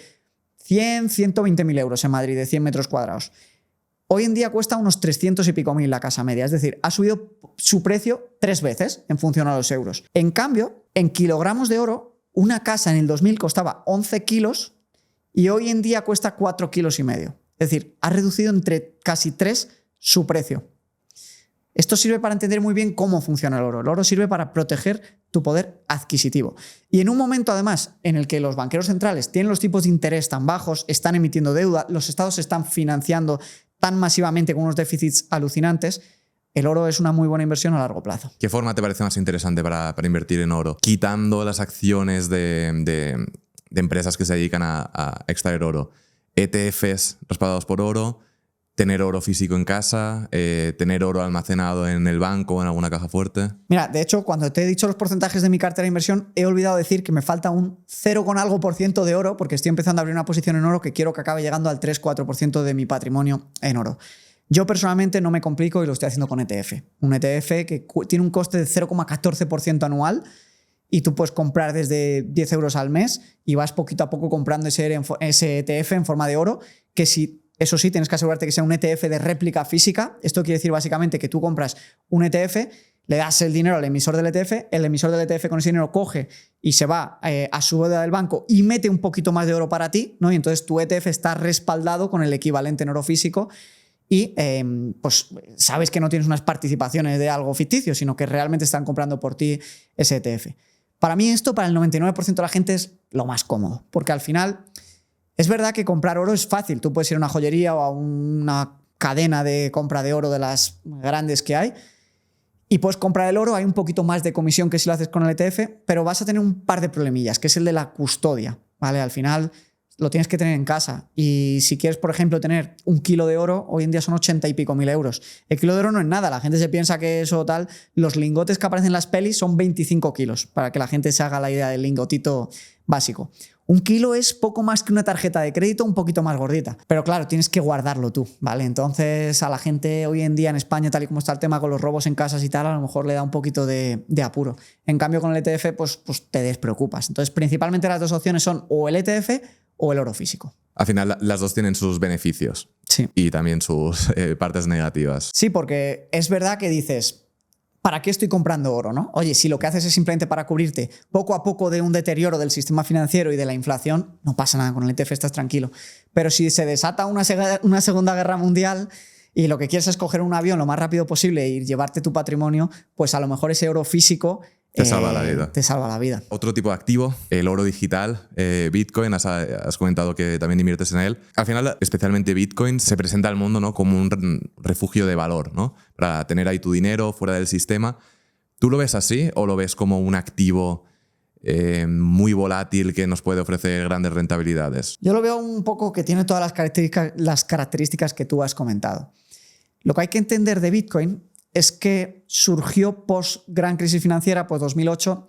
100, 120 mil euros en Madrid, de 100 metros cuadrados. Hoy en día cuesta unos 300 y pico mil la casa media. Es decir, ha subido su precio 3 veces en función a los euros. En cambio, en kilogramos de oro, una casa en el 2000 costaba 11 kilos y hoy en día cuesta 4,5 kilos. Es decir, ha reducido entre casi 3 su precio. Esto sirve para entender muy bien cómo funciona el oro. El oro sirve para proteger tu poder adquisitivo. Y en un momento, además, en el que los banqueros centrales tienen los tipos de interés tan bajos, están emitiendo deuda, los estados se están financiando tan masivamente con unos déficits alucinantes, el oro es una muy buena inversión a largo plazo. ¿Qué forma te parece más interesante para invertir en oro? Quitando las acciones de empresas que se dedican a extraer oro. ETFs respaldados por oro, tener oro físico en casa, tener oro almacenado en el banco o en alguna caja fuerte? Mira, de hecho, cuando te he dicho los porcentajes de mi cartera de inversión, he olvidado decir que me falta un 0 con algo por ciento de oro, porque estoy empezando a abrir una posición en oro que quiero que acabe llegando al 3-4% de mi patrimonio en oro. Yo personalmente no me complico y lo estoy haciendo con ETF. Un ETF que tiene un coste de 0,14% anual y tú puedes comprar desde 10 euros al mes y vas poquito a poco comprando ese ETF en forma de oro, que eso sí, tienes que asegurarte que sea un ETF de réplica física. Esto quiere decir básicamente que tú compras un ETF, le das el dinero al emisor del ETF, el emisor del ETF con ese dinero coge y se va a su bóveda del banco y mete un poquito más de oro para ti, ¿no? Y entonces tu ETF está respaldado con el equivalente en oro físico y pues sabes que no tienes unas participaciones de algo ficticio, sino que realmente están comprando por ti ese ETF. Para mí esto, para el 99% de la gente, es lo más cómodo, porque al final es verdad que comprar oro es fácil. Tú puedes ir a una joyería o a una cadena de compra de oro de las grandes que hay y puedes comprar el oro. Hay un poquito más de comisión que si lo haces con el ETF, pero vas a tener un par de problemillas, que es el de la custodia, ¿vale? Al final lo tienes que tener en casa y si quieres, por ejemplo, tener 1 kilo de oro, hoy en día son 80 y pico mil euros. El kilo de oro no es nada, la gente se piensa que eso tal. Los lingotes que aparecen en las pelis son 25 kilos, para que la gente se haga la idea del lingotito básico. 1 kilo es poco más que una tarjeta de crédito un poquito más gordita. Pero claro, tienes que guardarlo tú, ¿vale? Entonces a la gente hoy en día en España, tal y como está el tema con los robos en casas y tal, a lo mejor le da un poquito de apuro. En cambio con el ETF pues te despreocupas. Entonces principalmente las dos opciones son o el ETF o el oro físico. Al final las dos tienen sus beneficios. Sí. Y también sus partes negativas. Sí, porque es verdad que dices, ¿para qué estoy comprando oro, no? Oye, si lo que haces es simplemente para cubrirte poco a poco de un deterioro del sistema financiero y de la inflación, no pasa nada, con el ETF estás tranquilo. Pero si se desata una Segunda Guerra Mundial y lo que quieres es coger un avión lo más rápido posible y llevarte tu patrimonio, pues a lo mejor ese oro físico te salva la vida. Te salva la vida. Otro tipo de activo, el oro digital, Bitcoin, has comentado que también inviertes en él. Al final, especialmente Bitcoin, se presenta al mundo, ¿no?, como un refugio de valor, ¿no?, para tener ahí tu dinero fuera del sistema. ¿Tú lo ves así o lo ves como un activo muy volátil que nos puede ofrecer grandes rentabilidades? Yo lo veo un poco que tiene todas las características que tú has comentado. Lo que hay que entender de Bitcoin es que surgió post gran crisis financiera, pues 2008,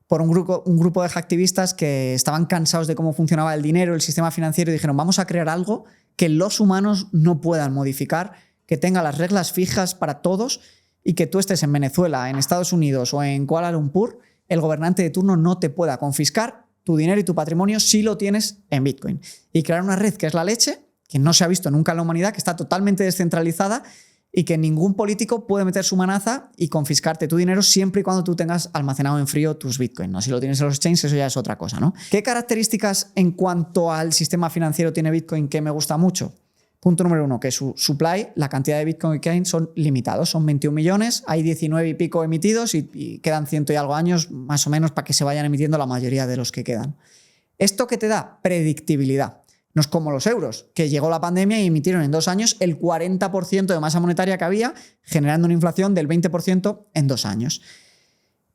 por un grupo de hacktivistas que estaban cansados de cómo funcionaba el dinero, el sistema financiero, y dijeron, vamos a crear algo que los humanos no puedan modificar, que tenga las reglas fijas para todos y que tú estés en Venezuela, en Estados Unidos o en Kuala Lumpur, el gobernante de turno no te pueda confiscar tu dinero y tu patrimonio si lo tienes en Bitcoin. Y crear una red que es la leche, que no se ha visto nunca en la humanidad, que está totalmente descentralizada y que ningún político puede meter su manaza y confiscarte tu dinero siempre y cuando tú tengas almacenado en frío tus Bitcoin, ¿no? Si lo tienes en los exchanges, eso ya es otra cosa, ¿no? ¿Qué características en cuanto al sistema financiero tiene Bitcoin que me gusta mucho? Punto número 1, que su supply, la cantidad de Bitcoin que hay, son limitados. Son 21 millones, hay 19 y pico emitidos y quedan 100 y algo años más o menos para que se vayan emitiendo la mayoría de los que quedan. ¿Esto qué te da? Predictibilidad. No es como los euros, que llegó la pandemia y emitieron en 2 años el 40% de masa monetaria que había, generando una inflación del 20% en 2 años.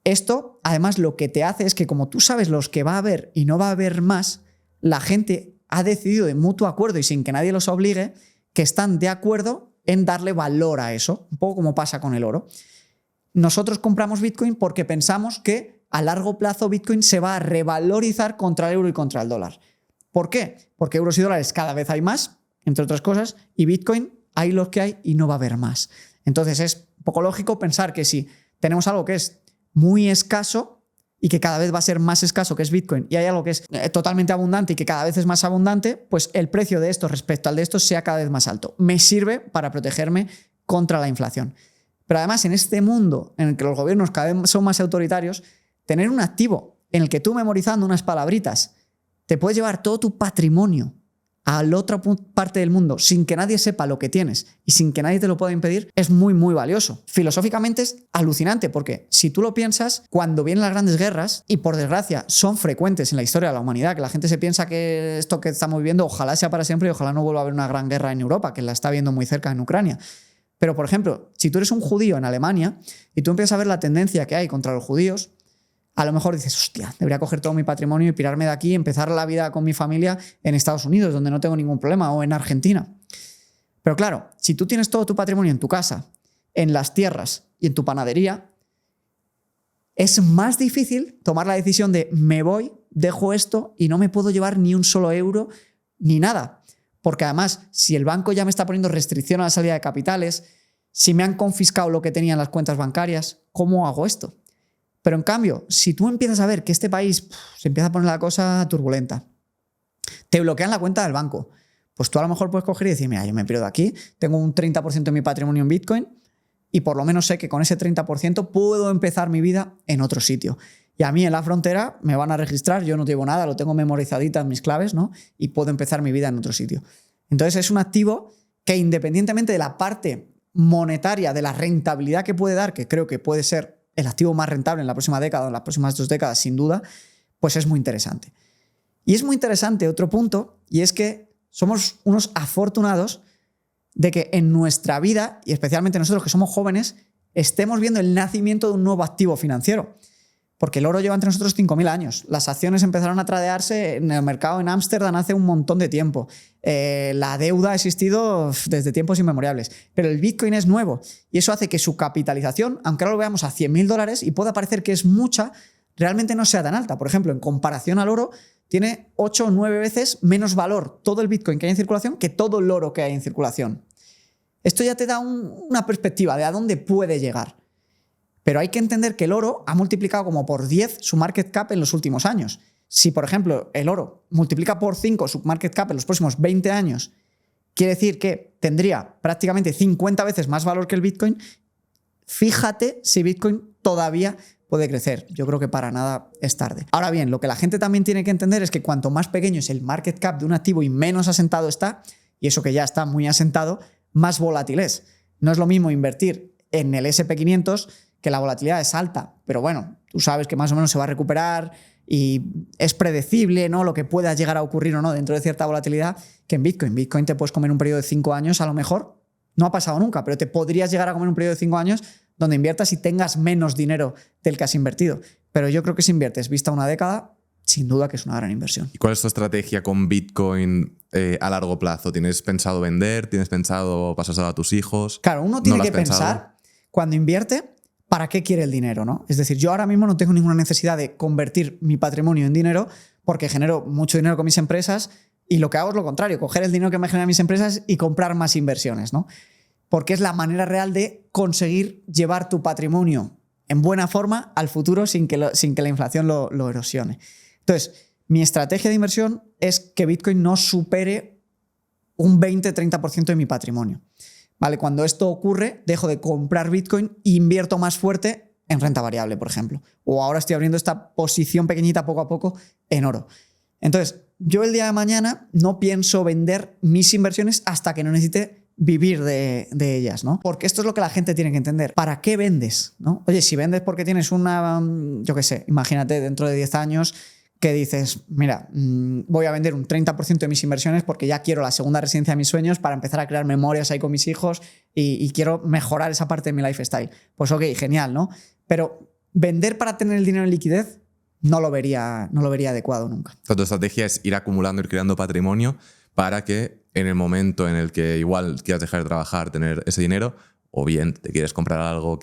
Esto, además, lo que te hace es que como tú sabes los que va a haber y no va a haber más, la gente ha decidido de mutuo acuerdo y sin que nadie los obligue, que están de acuerdo en darle valor a eso, un poco como pasa con el oro. Nosotros compramos Bitcoin porque pensamos que a largo plazo Bitcoin se va a revalorizar contra el euro y contra el dólar. ¿Por qué? Porque euros y dólares cada vez hay más, entre otras cosas, y Bitcoin hay los que hay y no va a haber más. Entonces es un poco lógico pensar que si tenemos algo que es muy escaso y que cada vez va a ser más escaso, que es Bitcoin, y hay algo que es totalmente abundante y que cada vez es más abundante, pues el precio de esto respecto al de esto sea cada vez más alto. Me sirve para protegerme contra la inflación. Pero además, en este mundo en el que los gobiernos cada vez son más autoritarios, tener un activo en el que tú, memorizando unas palabritas, te puedes llevar todo tu patrimonio a la otra parte del mundo sin que nadie sepa lo que tienes y sin que nadie te lo pueda impedir, es muy, muy valioso. Filosóficamente es alucinante porque si tú lo piensas, cuando vienen las grandes guerras, y por desgracia son frecuentes en la historia de la humanidad, que la gente se piensa que esto que estamos viviendo ojalá sea para siempre y ojalá no vuelva a haber una gran guerra en Europa, que la está viendo muy cerca en Ucrania. Pero, por ejemplo, si tú eres un judío en Alemania y tú empiezas a ver la tendencia que hay contra los judíos, a lo mejor dices, hostia, debería coger todo mi patrimonio y pirarme de aquí y empezar la vida con mi familia en Estados Unidos, donde no tengo ningún problema, o en Argentina. Pero claro, si tú tienes todo tu patrimonio en tu casa, en las tierras y en tu panadería, es más difícil tomar la decisión de me voy, dejo esto y no me puedo llevar ni un solo euro ni nada. Porque además, si el banco ya me está poniendo restricción a la salida de capitales, si me han confiscado lo que tenía en las cuentas bancarias, ¿cómo hago esto? Pero en cambio, si tú empiezas a ver que este país se empieza a poner la cosa turbulenta, te bloquean la cuenta del banco, pues tú a lo mejor puedes coger y decir, mira, yo me piro de aquí, tengo un 30% de mi patrimonio en Bitcoin y por lo menos sé que con ese 30% puedo empezar mi vida en otro sitio. Y a mí en la frontera me van a registrar, yo no llevo nada, lo tengo memorizadita en mis claves, ¿no? Y puedo empezar mi vida en otro sitio. Entonces es un activo que independientemente de la parte monetaria, de la rentabilidad que puede dar, que creo que puede ser el activo más rentable en la próxima década o en las próximas 2 décadas, sin duda, pues es muy interesante. Y es muy interesante otro punto, y es que somos unos afortunados de que en nuestra vida, y especialmente nosotros que somos jóvenes, estemos viendo el nacimiento de un nuevo activo financiero. Porque el oro lleva entre nosotros 5.000 años. Las acciones empezaron a tradearse en el mercado en Ámsterdam hace un montón de tiempo. La deuda ha existido desde tiempos inmemoriales. Pero el Bitcoin es nuevo. Y eso hace que su capitalización, aunque ahora lo veamos a $100.000 y pueda parecer que es mucha, realmente no sea tan alta. Por ejemplo, en comparación al oro, tiene 8 o 9 veces menos valor todo el Bitcoin que hay en circulación que todo el oro que hay en circulación. Esto ya te da una perspectiva de a dónde puede llegar. Pero hay que entender que el oro ha multiplicado como por 10 su market cap en los últimos años. Si, por ejemplo, el oro multiplica por 5 su market cap en los próximos 20 años, quiere decir que tendría prácticamente 50 veces más valor que el Bitcoin. Fíjate si Bitcoin todavía puede crecer. Yo creo que para nada es tarde. Ahora bien, lo que la gente también tiene que entender es que cuanto más pequeño es el market cap de un activo y menos asentado está, y eso que ya está muy asentado, más volátil es. No es lo mismo invertir en el S&P 500, que la volatilidad es alta, pero bueno, tú sabes que más o menos se va a recuperar y es predecible, ¿no?, lo que pueda llegar a ocurrir o no dentro de cierta volatilidad, que en Bitcoin. Bitcoin te puedes comer un periodo de 5 años, a lo mejor no ha pasado nunca, pero te podrías llegar a comer un periodo de 5 años donde inviertas y tengas menos dinero del que has invertido. Pero yo creo que si inviertes vista una década, sin duda que es una gran inversión. ¿Y cuál es tu estrategia con Bitcoin a largo plazo? ¿Tienes pensado vender? ¿Tienes pensado pasárselo a tus hijos? Claro, uno tiene que pensar cuando invierte para qué quiere el dinero, ¿no? Es decir, yo ahora mismo no tengo ninguna necesidad de convertir mi patrimonio en dinero porque genero mucho dinero con mis empresas y lo que hago es lo contrario, coger el dinero que me generan mis empresas y comprar más inversiones, ¿no? Porque es la manera real de conseguir llevar tu patrimonio en buena forma al futuro sin que la inflación lo erosione. Entonces, mi estrategia de inversión es que Bitcoin no supere un 20-30% de mi patrimonio. ¿Vale? Cuando esto ocurre, dejo de comprar Bitcoin e invierto más fuerte en renta variable, por ejemplo. O ahora estoy abriendo esta posición pequeñita poco a poco en oro. Entonces, yo el día de mañana no pienso vender mis inversiones hasta que no necesite vivir de ellas, ¿no? Porque esto es lo que la gente tiene que entender. ¿Para qué vendes? ¿No? Oye, si vendes porque tienes una, yo qué sé, imagínate dentro de 10 años que dices, mira, voy a vender un 30% de mis inversiones porque ya quiero la segunda residencia de mis sueños para empezar a crear memorias ahí con mis hijos y quiero mejorar esa parte de mi lifestyle. Pues ok, genial, ¿no? Pero vender para tener el dinero en liquidez no lo vería adecuado nunca. Entonces, tu estrategia es ir acumulando, ir creando patrimonio para que en el momento en el que igual quieras dejar de trabajar, tener ese dinero, o bien te quieres comprar algo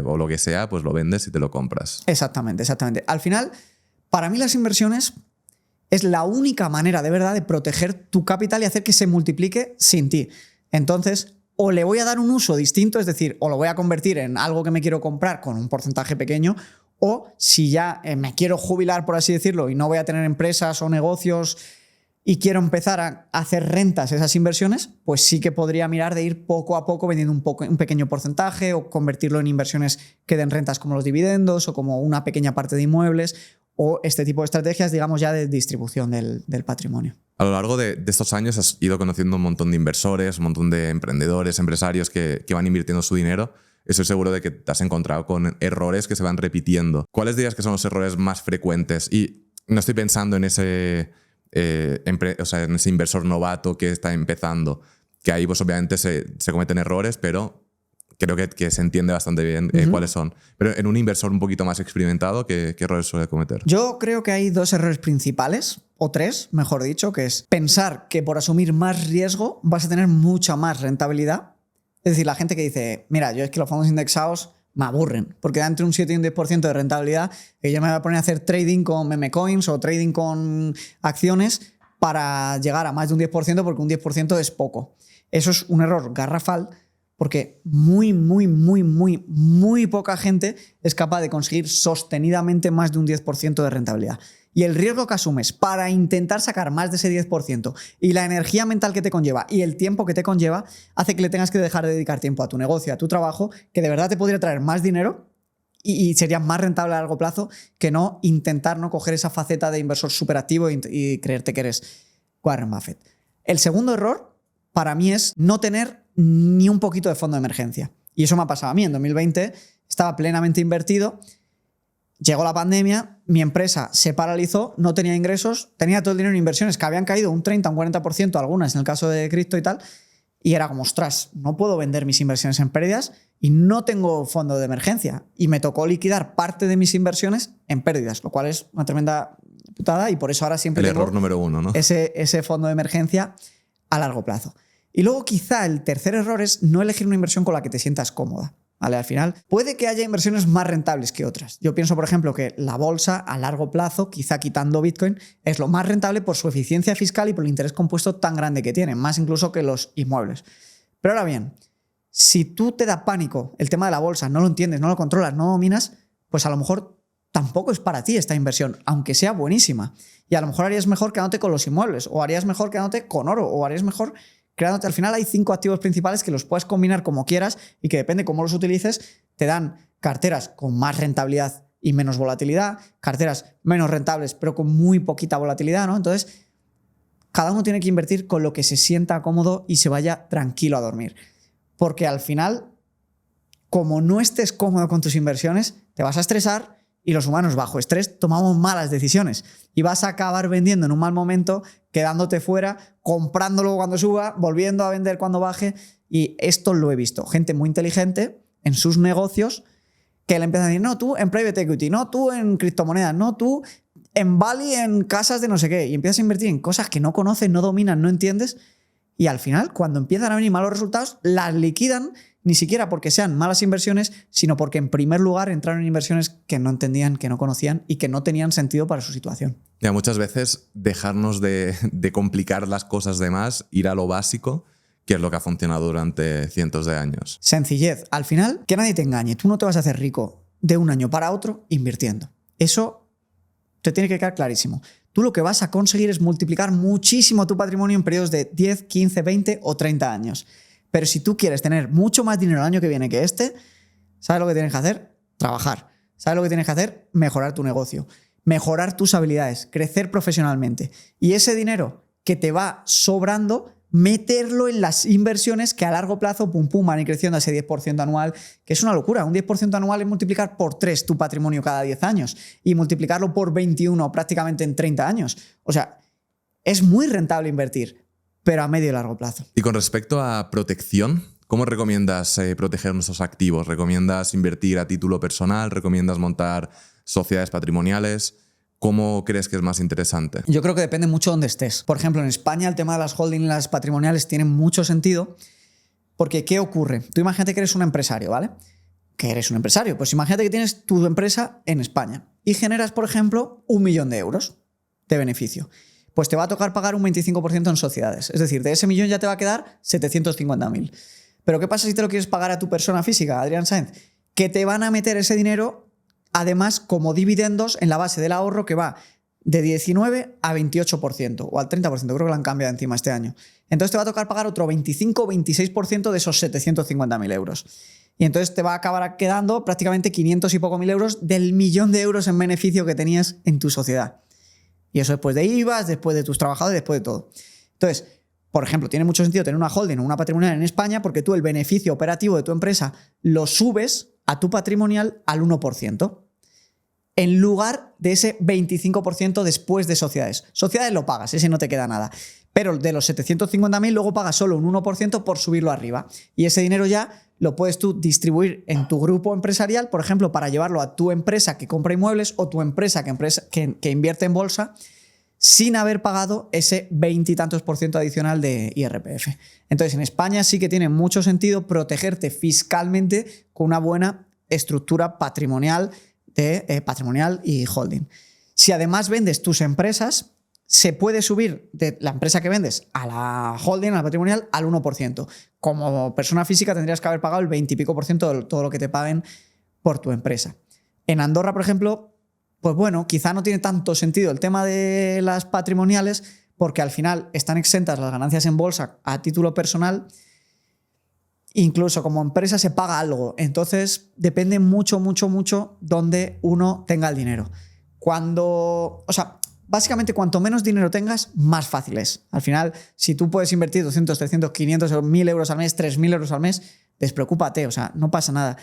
o lo que sea, pues lo vendes y te lo compras. Exactamente. Al final, para mí las inversiones es la única manera de verdad de proteger tu capital y hacer que se multiplique sin ti. Entonces, o le voy a dar un uso distinto, es decir, o lo voy a convertir en algo que me quiero comprar con un porcentaje pequeño, o si ya me quiero jubilar, por así decirlo, y no voy a tener empresas o negocios y quiero empezar a hacer rentas esas inversiones, pues sí que podría mirar de ir poco a poco vendiendo un pequeño porcentaje o convertirlo en inversiones que den rentas como los dividendos o como una pequeña parte de inmuebles o este tipo de estrategias, digamos, ya de distribución del patrimonio. A lo largo de estos años has ido conociendo un montón de inversores, un montón de emprendedores, empresarios que van invirtiendo su dinero. Estoy seguro de que te has encontrado con errores que se van repitiendo. ¿Cuáles dirías que son los errores más frecuentes? Y no estoy pensando en ese inversor novato que está empezando, que ahí pues obviamente se cometen errores, pero creo que se entiende bastante bien cuáles son. Pero en un inversor un poquito más experimentado, ¿qué errores suele cometer? Yo creo que hay 2 errores principales, o 3, mejor dicho, que es pensar que por asumir más riesgo vas a tener mucha más rentabilidad. Es decir, la gente que dice, mira, yo es que los fondos indexados me aburren, porque da entre un 7 y un 10% de rentabilidad, que yo me voy a poner a hacer trading con meme coins o trading con acciones para llegar a más de un 10%, porque un 10% es poco. Eso es un error garrafal, porque muy poca gente es capaz de conseguir sostenidamente más de un 10% de rentabilidad. Y el riesgo que asumes para intentar sacar más de ese 10% y la energía mental que te conlleva y el tiempo que te conlleva hace que le tengas que dejar de dedicar tiempo a tu negocio, a tu trabajo, que de verdad te podría traer más dinero y sería más rentable a largo plazo que no intentar no coger esa faceta de inversor súper activo y creerte que eres Warren Buffett. El segundo error para mí es no tener ni un poquito de fondo de emergencia. Y eso me ha pasado a mí. En 2020 estaba plenamente invertido, llegó la pandemia, mi empresa se paralizó, no tenía ingresos, tenía todo el dinero en inversiones que habían caído un 30, un 40%, algunas en el caso de cripto y tal, y era como, ostras, no puedo vender mis inversiones en pérdidas y no tengo fondo de emergencia. Y me tocó liquidar parte de mis inversiones en pérdidas, lo cual es una tremenda putada y por eso ahora siempre el tengo error número 1, ¿no? ese fondo de emergencia a largo plazo. Y luego quizá el tercer error es no elegir una inversión con la que te sientas cómoda. ¿Vale? Al final, puede que haya inversiones más rentables que otras. Yo pienso, por ejemplo, que la bolsa a largo plazo, quizá quitando Bitcoin, es lo más rentable por su eficiencia fiscal y por el interés compuesto tan grande que tiene, más incluso que los inmuebles. Pero ahora bien, si tú te da pánico el tema de la bolsa, no lo entiendes, no lo controlas, no dominas, pues a lo mejor tampoco es para ti esta inversión, aunque sea buenísima. Y a lo mejor harías mejor quedándote con los inmuebles, o harías mejor quedándote con oro, o harías mejor creándote. Al final hay 5 activos principales que los puedes combinar como quieras y que depende cómo los utilices, te dan carteras con más rentabilidad y menos volatilidad, carteras menos rentables pero con muy poquita volatilidad, ¿no? Entonces, cada uno tiene que invertir con lo que se sienta cómodo y se vaya tranquilo a dormir. Porque al final, como no estés cómodo con tus inversiones, te vas a estresar y los humanos bajo estrés tomamos malas decisiones y vas a acabar vendiendo en un mal momento, quedándote fuera, comprándolo cuando suba, volviendo a vender cuando baje. Y esto lo he visto. Gente muy inteligente en sus negocios que le empiezan a decir, no, tú en private equity, no, tú en criptomonedas, no, tú en Bali, en casas de no sé qué. Y empiezas a invertir en cosas que no conoces, no dominan, no entiendes. Y al final, cuando empiezan a venir malos resultados, las liquidan, ni siquiera porque sean malas inversiones, sino porque en primer lugar entraron en inversiones que no entendían, que no conocían y que no tenían sentido para su situación. Ya, muchas veces dejarnos de complicar las cosas de más, ir a lo básico, que es lo que ha funcionado durante cientos de años. Sencillez. Al final, que nadie te engañe. Tú no te vas a hacer rico de un año para otro invirtiendo. Eso te tiene que quedar clarísimo. Tú lo que vas a conseguir es multiplicar muchísimo tu patrimonio en periodos de 10, 15, 20 o 30 años. Pero si tú quieres tener mucho más dinero el año que viene que este, ¿sabes lo que tienes que hacer? Trabajar. ¿Sabes lo que tienes que hacer? Mejorar tu negocio, mejorar tus habilidades, crecer profesionalmente. Y ese dinero que te va sobrando, meterlo en las inversiones que a largo plazo, pum, pum, van a ir creciendo a ese 10% anual, que es una locura. Un 10% anual es multiplicar por 3 tu patrimonio cada 10 años y multiplicarlo por 21 prácticamente en 30 años. O sea, es muy rentable invertir, pero a medio y largo plazo. Y con respecto a protección, ¿cómo recomiendas proteger nuestros activos? ¿Recomiendas invertir a título personal? ¿Recomiendas montar sociedades patrimoniales? ¿Cómo crees que es más interesante? Yo creo que depende mucho de dónde estés. Por ejemplo, en España el tema de las holdings y las patrimoniales tiene mucho sentido porque ¿qué ocurre? Tú imagínate que eres un empresario, ¿vale? Que eres un empresario. Pues imagínate que tienes tu empresa en España y generas, por ejemplo, 1 millón de euros de beneficio. Pues te va a tocar pagar un 25% en sociedades. Es decir, de ese millón ya te va a quedar 750.000. Pero ¿qué pasa si te lo quieres pagar a tu persona física, Adrián Sáenz? Que te van a meter ese dinero además como dividendos en la base del ahorro que va de 19 a 28% o al 30%, creo que lo han cambiado encima este año. Entonces te va a tocar pagar otro 25 o 26% de esos 750.000 euros. Y entonces te va a acabar quedando prácticamente 500 y poco mil euros del millón de euros en beneficio que tenías en tu sociedad. Y eso después de IVA, después de tus trabajadores, después de todo. Entonces, por ejemplo, tiene mucho sentido tener una holding o una patrimonial en España porque tú el beneficio operativo de tu empresa lo subes a tu patrimonial al 1%, en lugar de ese 25% después de sociedades. Sociedades lo pagas, ese no te queda nada. Pero de los 750.000 luego pagas solo un 1% por subirlo arriba. Y ese dinero ya lo puedes tú distribuir en tu grupo empresarial, por ejemplo, para llevarlo a tu empresa que compra inmuebles o tu empresa que invierte en bolsa, sin haber pagado ese 20 y tantos % adicional de IRPF. Entonces, en España sí que tiene mucho sentido protegerte fiscalmente con una buena estructura patrimonial y holding. Si además vendes tus empresas, se puede subir de la empresa que vendes a la holding, a la patrimonial, al 1%. Como persona física tendrías que haber pagado el 20 y pico % de todo lo que te paguen por tu empresa. En Andorra, por ejemplo, pues bueno, quizá no tiene tanto sentido el tema de las patrimoniales porque al final están exentas las ganancias en bolsa a título personal. Incluso como empresa se paga algo. Entonces depende mucho dónde uno tenga el dinero. Básicamente cuanto menos dinero tengas, más fácil es. Al final, si tú puedes invertir 200, 300, 500, 1.000 euros al mes, 3.000 euros al mes, despreocúpate, no pasa nada.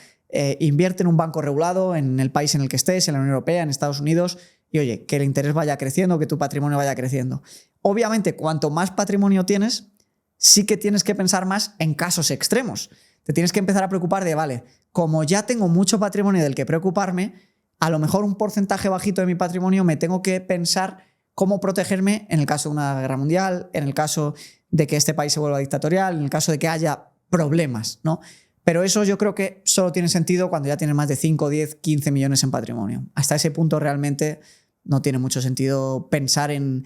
Invierte en un banco regulado, en el país en el que estés, en la Unión Europea, en Estados Unidos, y oye, que el interés vaya creciendo, que tu patrimonio vaya creciendo. Obviamente, cuanto más patrimonio tienes, sí que tienes que pensar más en casos extremos. Te tienes que empezar a preocupar de, vale, como ya tengo mucho patrimonio del que preocuparme, a lo mejor un porcentaje bajito de mi patrimonio me tengo que pensar cómo protegerme en el caso de una guerra mundial, en el caso de que este país se vuelva dictatorial, en el caso de que haya problemas, ¿no? Pero eso yo creo que solo tiene sentido cuando ya tienes más de 5, 10, 15 millones en patrimonio. Hasta ese punto realmente no tiene mucho sentido pensar en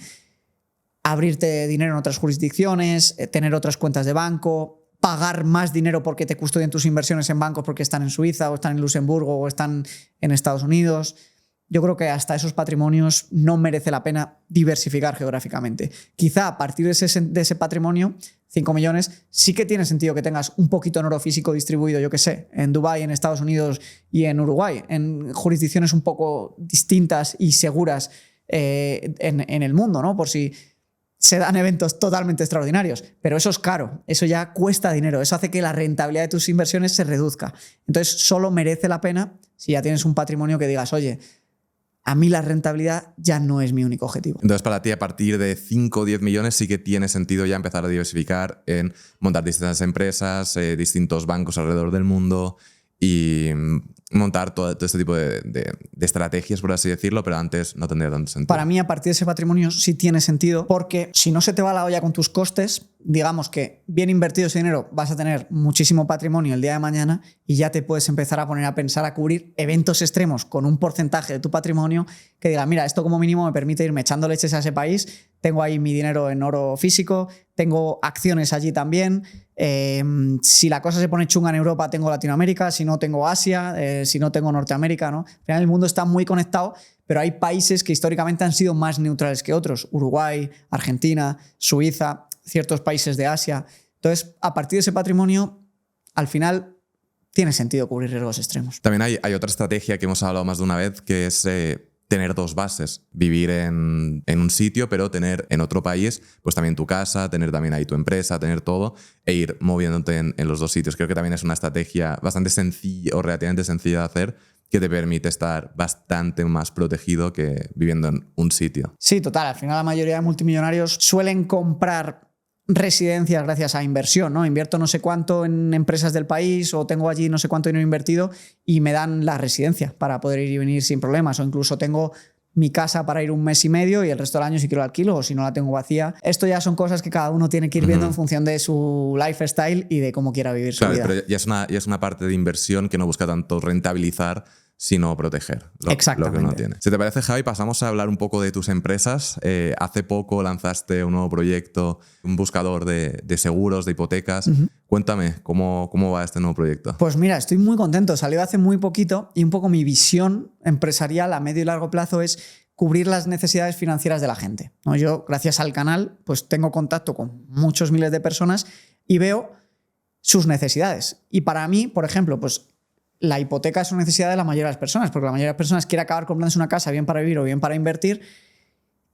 abrirte dinero en otras jurisdicciones, tener otras cuentas de banco, pagar más dinero porque te custodien tus inversiones en bancos porque están en Suiza o están en Luxemburgo o están en Estados Unidos. Yo creo que hasta esos patrimonios no merece la pena diversificar geográficamente. Quizá a partir de ese patrimonio, 5 millones, sí que tiene sentido que tengas un poquito en oro físico distribuido, yo qué sé, en Dubái, en Estados Unidos y en Uruguay, en jurisdicciones un poco distintas y seguras en el mundo, ¿no? Por si se dan eventos totalmente extraordinarios. Pero eso es caro, eso ya cuesta dinero, eso hace que la rentabilidad de tus inversiones se reduzca. Entonces solo merece la pena si ya tienes un patrimonio que digas, oye, a mí la rentabilidad ya no es mi único objetivo. Entonces, para ti, a partir de 5 o 10 millones sí que tiene sentido ya empezar a diversificar en montar distintas empresas, distintos bancos alrededor del mundo y montar todo este tipo de estrategias, por así decirlo, pero antes no tendría tanto sentido. Para mí, a partir de ese patrimonio sí tiene sentido, porque si no se te va la olla con tus costes, digamos que bien invertido ese dinero vas a tener muchísimo patrimonio el día de mañana y ya te puedes empezar a poner a pensar a cubrir eventos extremos con un porcentaje de tu patrimonio que diga, mira, esto como mínimo me permite irme echando leches a ese país, tengo ahí mi dinero en oro físico, tengo acciones allí también, si la cosa se pone chunga en Europa tengo Latinoamérica, si no tengo Asia, si no tengo Norteamérica, ¿no? Al final el mundo está muy conectado, pero hay países que históricamente han sido más neutrales que otros, Uruguay, Argentina, Suiza, ciertos países de Asia. Entonces, a partir de ese patrimonio, al final tiene sentido cubrir riesgos extremos. También hay otra estrategia que hemos hablado más de una vez, que es tener dos bases. Vivir en un sitio, pero tener en otro país pues también tu casa, tener también ahí tu empresa, tener todo e ir moviéndote en los dos sitios. Creo que también es una estrategia bastante sencilla o relativamente sencilla de hacer, que te permite estar bastante más protegido que viviendo en un sitio. Sí, total. Al final la mayoría de multimillonarios suelen comprar residencias gracias a inversión, ¿no? Invierto no sé cuánto en empresas del país o tengo allí no sé cuánto dinero invertido y me dan la residencia para poder ir y venir sin problemas, o incluso tengo mi casa para ir un mes y medio y el resto del año si quiero alquilo o si no la tengo vacía. Esto ya son cosas que cada uno tiene que ir viendo en función de su lifestyle y de cómo quiera vivir su vida. Pero ya es una parte de inversión que no busca tanto rentabilizar, sino proteger lo que uno tiene. Si te parece, Javi, pasamos a hablar un poco de tus empresas. Hace poco lanzaste un nuevo proyecto, un buscador de seguros, de hipotecas. Cuéntame, ¿cómo va este nuevo proyecto? Pues mira, estoy muy contento. Salió hace muy poquito y un poco mi visión empresarial a medio y largo plazo es cubrir las necesidades financieras de la gente, ¿no? Yo, gracias al canal, pues tengo contacto con muchos miles de personas y veo sus necesidades. Y para mí, por ejemplo, pues la hipoteca es una necesidad de la mayoría de las personas, porque la mayoría de las personas quiere acabar comprándose una casa bien para vivir o bien para invertir,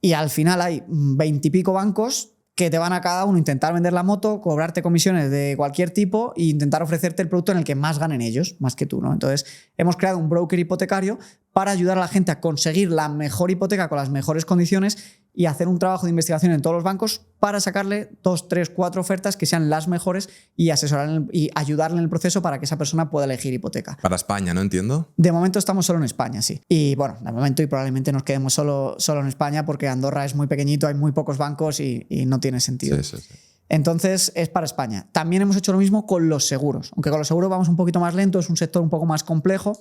y al final hay 20 y pico bancos que te van a cada uno intentar vender la moto, cobrarte comisiones de cualquier tipo e intentar ofrecerte el producto en el que más ganen ellos, más que tú, ¿no? Entonces, hemos creado un broker hipotecario para ayudar a la gente a conseguir la mejor hipoteca con las mejores condiciones y hacer un trabajo de investigación en todos los bancos para sacarle 2, 3, 4 ofertas que sean las mejores y asesorarle y ayudarle en el proceso para que esa persona pueda elegir hipoteca. Para España, ¿no? Entiendo. De momento estamos solo en España, sí. Y bueno, de momento y probablemente nos quedemos solo en España porque Andorra es muy pequeñito, hay muy pocos bancos y no tiene sentido. Sí. Entonces es para España. También hemos hecho lo mismo con los seguros. Aunque con los seguros vamos un poquito más lento, es un sector un poco más complejo.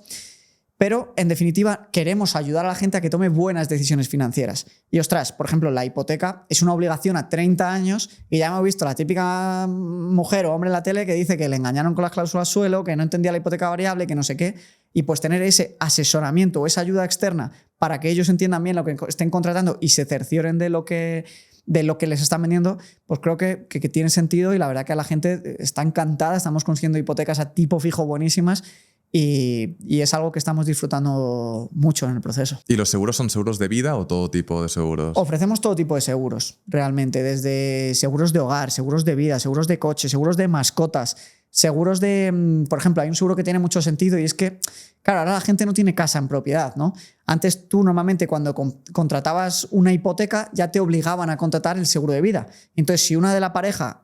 Pero, en definitiva, queremos ayudar a la gente a que tome buenas decisiones financieras. Y, ostras, por ejemplo, la hipoteca es una obligación a 30 años y ya hemos visto la típica mujer o hombre en la tele que dice que le engañaron con las cláusulas suelo, que no entendía la hipoteca variable, que no sé qué. Y pues tener ese asesoramiento o esa ayuda externa para que ellos entiendan bien lo que estén contratando y se cercioren de lo que les están vendiendo, pues creo que tiene sentido y la verdad que a la gente está encantada. Estamos consiguiendo hipotecas a tipo fijo buenísimas. Y es algo que estamos disfrutando mucho en el proceso. ¿Y los seguros son seguros de vida o todo tipo de seguros? Ofrecemos todo tipo de seguros, realmente, desde seguros de hogar, seguros de vida, seguros de coche, seguros de mascotas, seguros de... Por ejemplo, hay un seguro que tiene mucho sentido y es que, claro, ahora la gente no tiene casa en propiedad, ¿no? Antes tú normalmente cuando contratabas una hipoteca ya te obligaban a contratar el seguro de vida. Entonces, si una de la pareja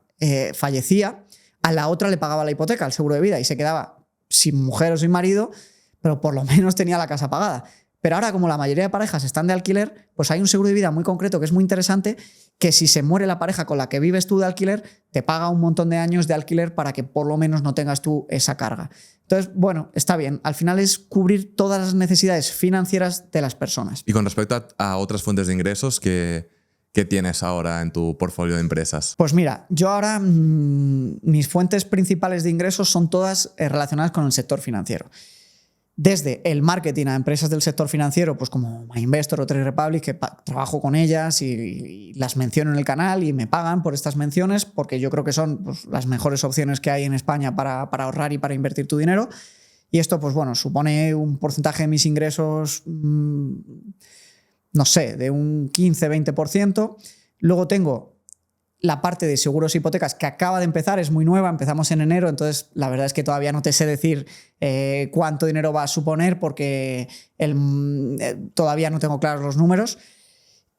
fallecía, a la otra le pagaba la hipoteca, el seguro de vida, y se quedaba sin mujer o sin marido, pero por lo menos tenía la casa pagada. Pero ahora, como la mayoría de parejas están de alquiler, pues hay un seguro de vida muy concreto que es muy interesante, que si se muere la pareja con la que vives tú de alquiler, te paga un montón de años de alquiler para que por lo menos no tengas tú esa carga. Entonces, bueno, está bien. Al final es cubrir todas las necesidades financieras de las personas. Y con respecto a otras fuentes de ingresos ¿qué tienes ahora en tu portfolio de empresas? Pues mira, yo ahora mis fuentes principales de ingresos son todas relacionadas con el sector financiero. Desde el marketing a empresas del sector financiero, pues como MyInvestor o Trade Republic, que trabajo con ellas y las menciono en el canal y me pagan por estas menciones porque yo creo que son pues, las mejores opciones que hay en España para ahorrar y para invertir tu dinero. Y esto, pues bueno, supone un porcentaje de mis ingresos... no sé, de un 15-20%. Luego tengo la parte de seguros e hipotecas que acaba de empezar, es muy nueva, empezamos en enero, entonces la verdad es que todavía no te sé decir cuánto dinero va a suponer porque todavía no tengo claros los números.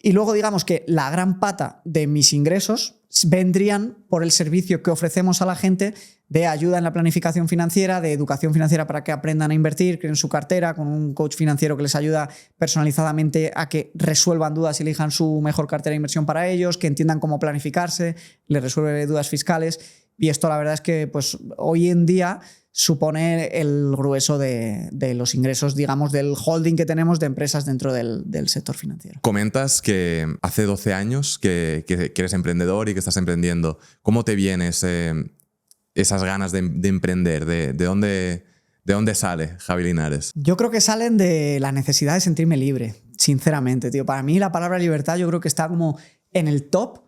Y luego digamos que la gran pata de mis ingresos vendrían por el servicio que ofrecemos a la gente de ayuda en la planificación financiera, de educación financiera para que aprendan a invertir, creen su cartera, con un coach financiero que les ayuda personalizadamente a que resuelvan dudas y elijan su mejor cartera de inversión para ellos, que entiendan cómo planificarse, les resuelve dudas fiscales. Y esto la verdad es que pues, hoy en día supone el grueso de los ingresos, digamos, del holding que tenemos de empresas dentro del sector financiero. Comentas que hace 12 años que eres emprendedor y que estás emprendiendo. ¿Cómo te vienen esas ganas de emprender? ¿De dónde sale Javi Linares? Yo creo que salen de la necesidad de sentirme libre, sinceramente, tío. Para mí la palabra libertad yo creo que está como en el top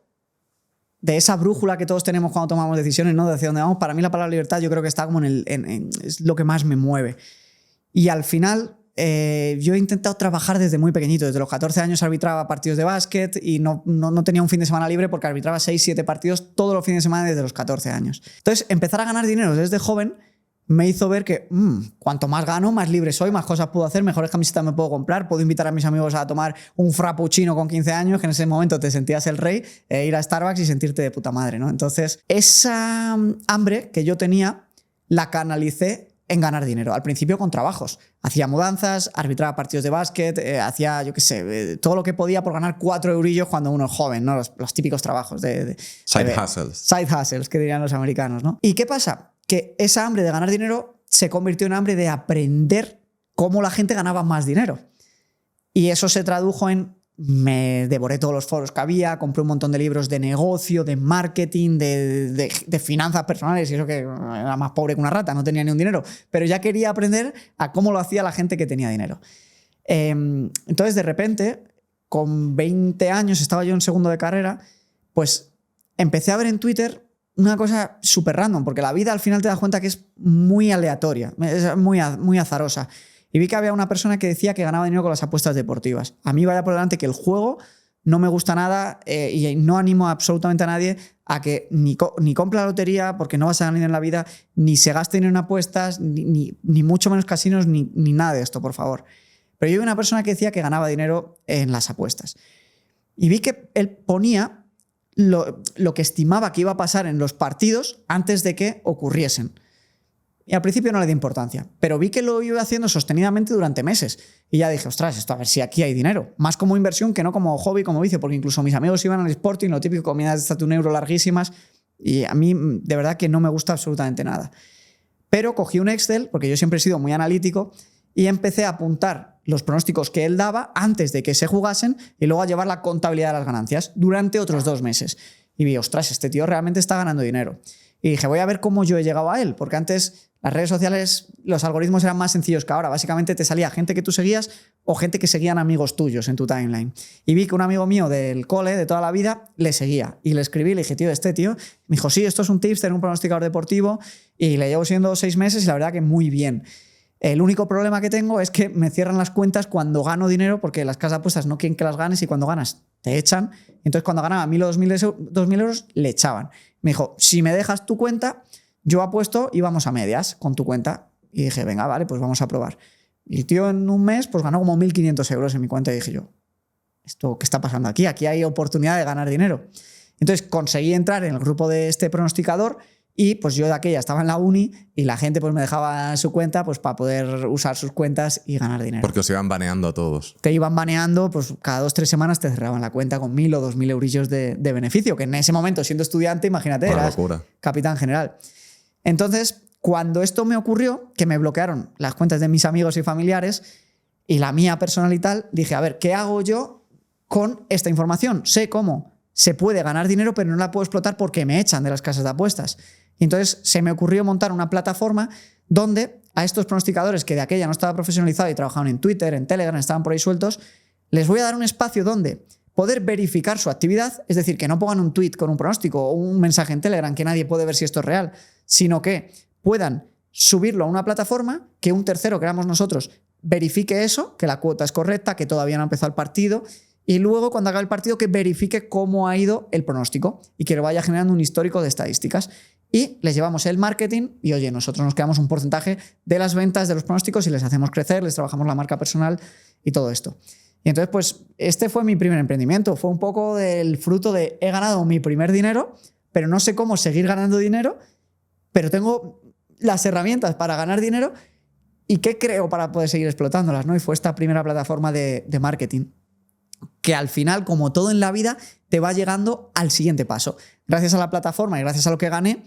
de esa brújula que todos tenemos cuando tomamos decisiones, ¿no? De hacia dónde vamos. Para mí la palabra libertad yo creo que está como es lo que más me mueve. Y al final yo he intentado trabajar desde muy pequeñito. Desde los 14 años arbitraba partidos de básquet y no tenía un fin de semana libre porque arbitraba 6-7 partidos todos los fines de semana desde los 14 años. Entonces empezar a ganar dinero desde joven me hizo ver que cuanto más gano, más libre soy, más cosas puedo hacer, mejores camisetas me puedo comprar, puedo invitar a mis amigos a tomar un frappuccino con 15 años, que en ese momento te sentías el rey, ir a Starbucks y sentirte de puta madre, ¿no? Entonces, esa hambre que yo tenía la canalicé en ganar dinero. Al principio con trabajos. Hacía mudanzas, arbitraba partidos de básquet, hacía, yo qué sé, todo lo que podía por ganar 4 eurillos cuando uno es joven, ¿no? Los típicos trabajos Side hustles. Side hustles, que dirían los americanos, ¿no? ¿Y qué pasa? Que esa hambre de ganar dinero se convirtió en hambre de aprender cómo la gente ganaba más dinero. Y eso se tradujo en... Me devoré todos los foros que había, compré un montón de libros de negocio, de marketing, de finanzas personales, y eso que era más pobre que una rata, no tenía ni un dinero. Pero ya quería aprender a cómo lo hacía la gente que tenía dinero. Entonces, de repente, con 20 años, estaba yo en segundo de carrera, pues empecé a ver en Twitter una cosa súper random, porque la vida al final te das cuenta que es muy aleatoria, es muy azarosa. Y vi que había una persona que decía que ganaba dinero con las apuestas deportivas. A mí vaya por delante que el juego no me gusta nada y no animo absolutamente a nadie a que ni compre la lotería porque no vas a ganar dinero en la vida, ni se gaste dinero en apuestas, ni mucho menos casinos, ni nada de esto, por favor. Pero yo vi una persona que decía que ganaba dinero en las apuestas. y vi que él ponía lo que estimaba que iba a pasar en los partidos antes de que ocurriesen. Y al principio no le di importancia, pero vi que lo iba haciendo sostenidamente durante meses. Y ya dije, ostras, esto a ver si aquí hay dinero. Más como inversión que no como hobby, como vicio, porque incluso mis amigos iban al Sporting, lo típico, comidas de hasta €1 larguísimas, y a mí de verdad que no me gusta absolutamente nada. Pero cogí un Excel, porque yo siempre he sido muy analítico, y empecé a apuntar los pronósticos que él daba antes de que se jugasen y luego a llevar la contabilidad de las ganancias durante otros 2 meses. Y vi, ostras, este tío realmente está ganando dinero. Y dije, voy a ver cómo yo he llegado a él, porque antes las redes sociales, los algoritmos eran más sencillos que ahora. Básicamente te salía gente que tú seguías o gente que seguían amigos tuyos en tu timeline. Y vi que un amigo mío del cole, de toda la vida, le seguía. Y le escribí, le dije, tío, me dijo, sí, esto es un tipster, un pronosticador deportivo, y le llevo siendo 6 meses y la verdad que muy bien. El único problema que tengo es que me cierran las cuentas cuando gano dinero, porque las casas de apuestas no quieren que las ganes y cuando ganas te echan. Entonces cuando ganaba 1.000 o 2.000 euros le echaban. Me dijo, si me dejas tu cuenta, yo apuesto y vamos a medias con tu cuenta. Y dije, venga, vale, pues vamos a probar. Y el tío en un mes pues ganó como 1.500 euros en mi cuenta y dije yo, ¿esto qué está pasando aquí? Aquí hay oportunidad de ganar dinero. Entonces conseguí entrar en el grupo de este pronosticador y pues yo de aquella estaba en la uni y la gente pues me dejaba su cuenta pues para poder usar sus cuentas y ganar dinero. Porque os iban baneando a todos. Te iban baneando, pues cada 2 o 3 semanas te cerraban la cuenta con 1.000 o 2.000 eurillos de beneficio, que en ese momento, siendo estudiante, imagínate, Una eras locura. capitán general. Entonces, cuando esto me ocurrió, que me bloquearon las cuentas de mis amigos y familiares y la mía personal y tal, dije, a ver, ¿qué hago yo con esta información? Sé cómo se puede ganar dinero, pero no la puedo explotar porque me echan de las casas de apuestas. Y entonces se me ocurrió montar una plataforma donde a estos pronosticadores que de aquella no estaba profesionalizado y trabajaban en Twitter, en Telegram, estaban por ahí sueltos, les voy a dar un espacio donde poder verificar su actividad, es decir, que no pongan un tweet con un pronóstico o un mensaje en Telegram que nadie puede ver si esto es real, sino que puedan subirlo a una plataforma, que un tercero, que éramos nosotros, verifique eso, que la cuota es correcta, que todavía no ha empezado el partido, y luego cuando haga el partido que verifique cómo ha ido el pronóstico y que lo vaya generando un histórico de estadísticas. Y les llevamos el marketing y, oye, nosotros nos quedamos un porcentaje de las ventas de los pronósticos y les hacemos crecer, les trabajamos la marca personal y todo esto. Y entonces, pues, este fue mi primer emprendimiento. Fue un poco del fruto de he ganado mi primer dinero, pero no sé cómo seguir ganando dinero, pero tengo las herramientas para ganar dinero y qué creo para poder seguir explotándolas, ¿no? Y fue esta primera plataforma de marketing, que al final, como todo en la vida, te va llegando al siguiente paso. Gracias a la plataforma y gracias a lo que gané,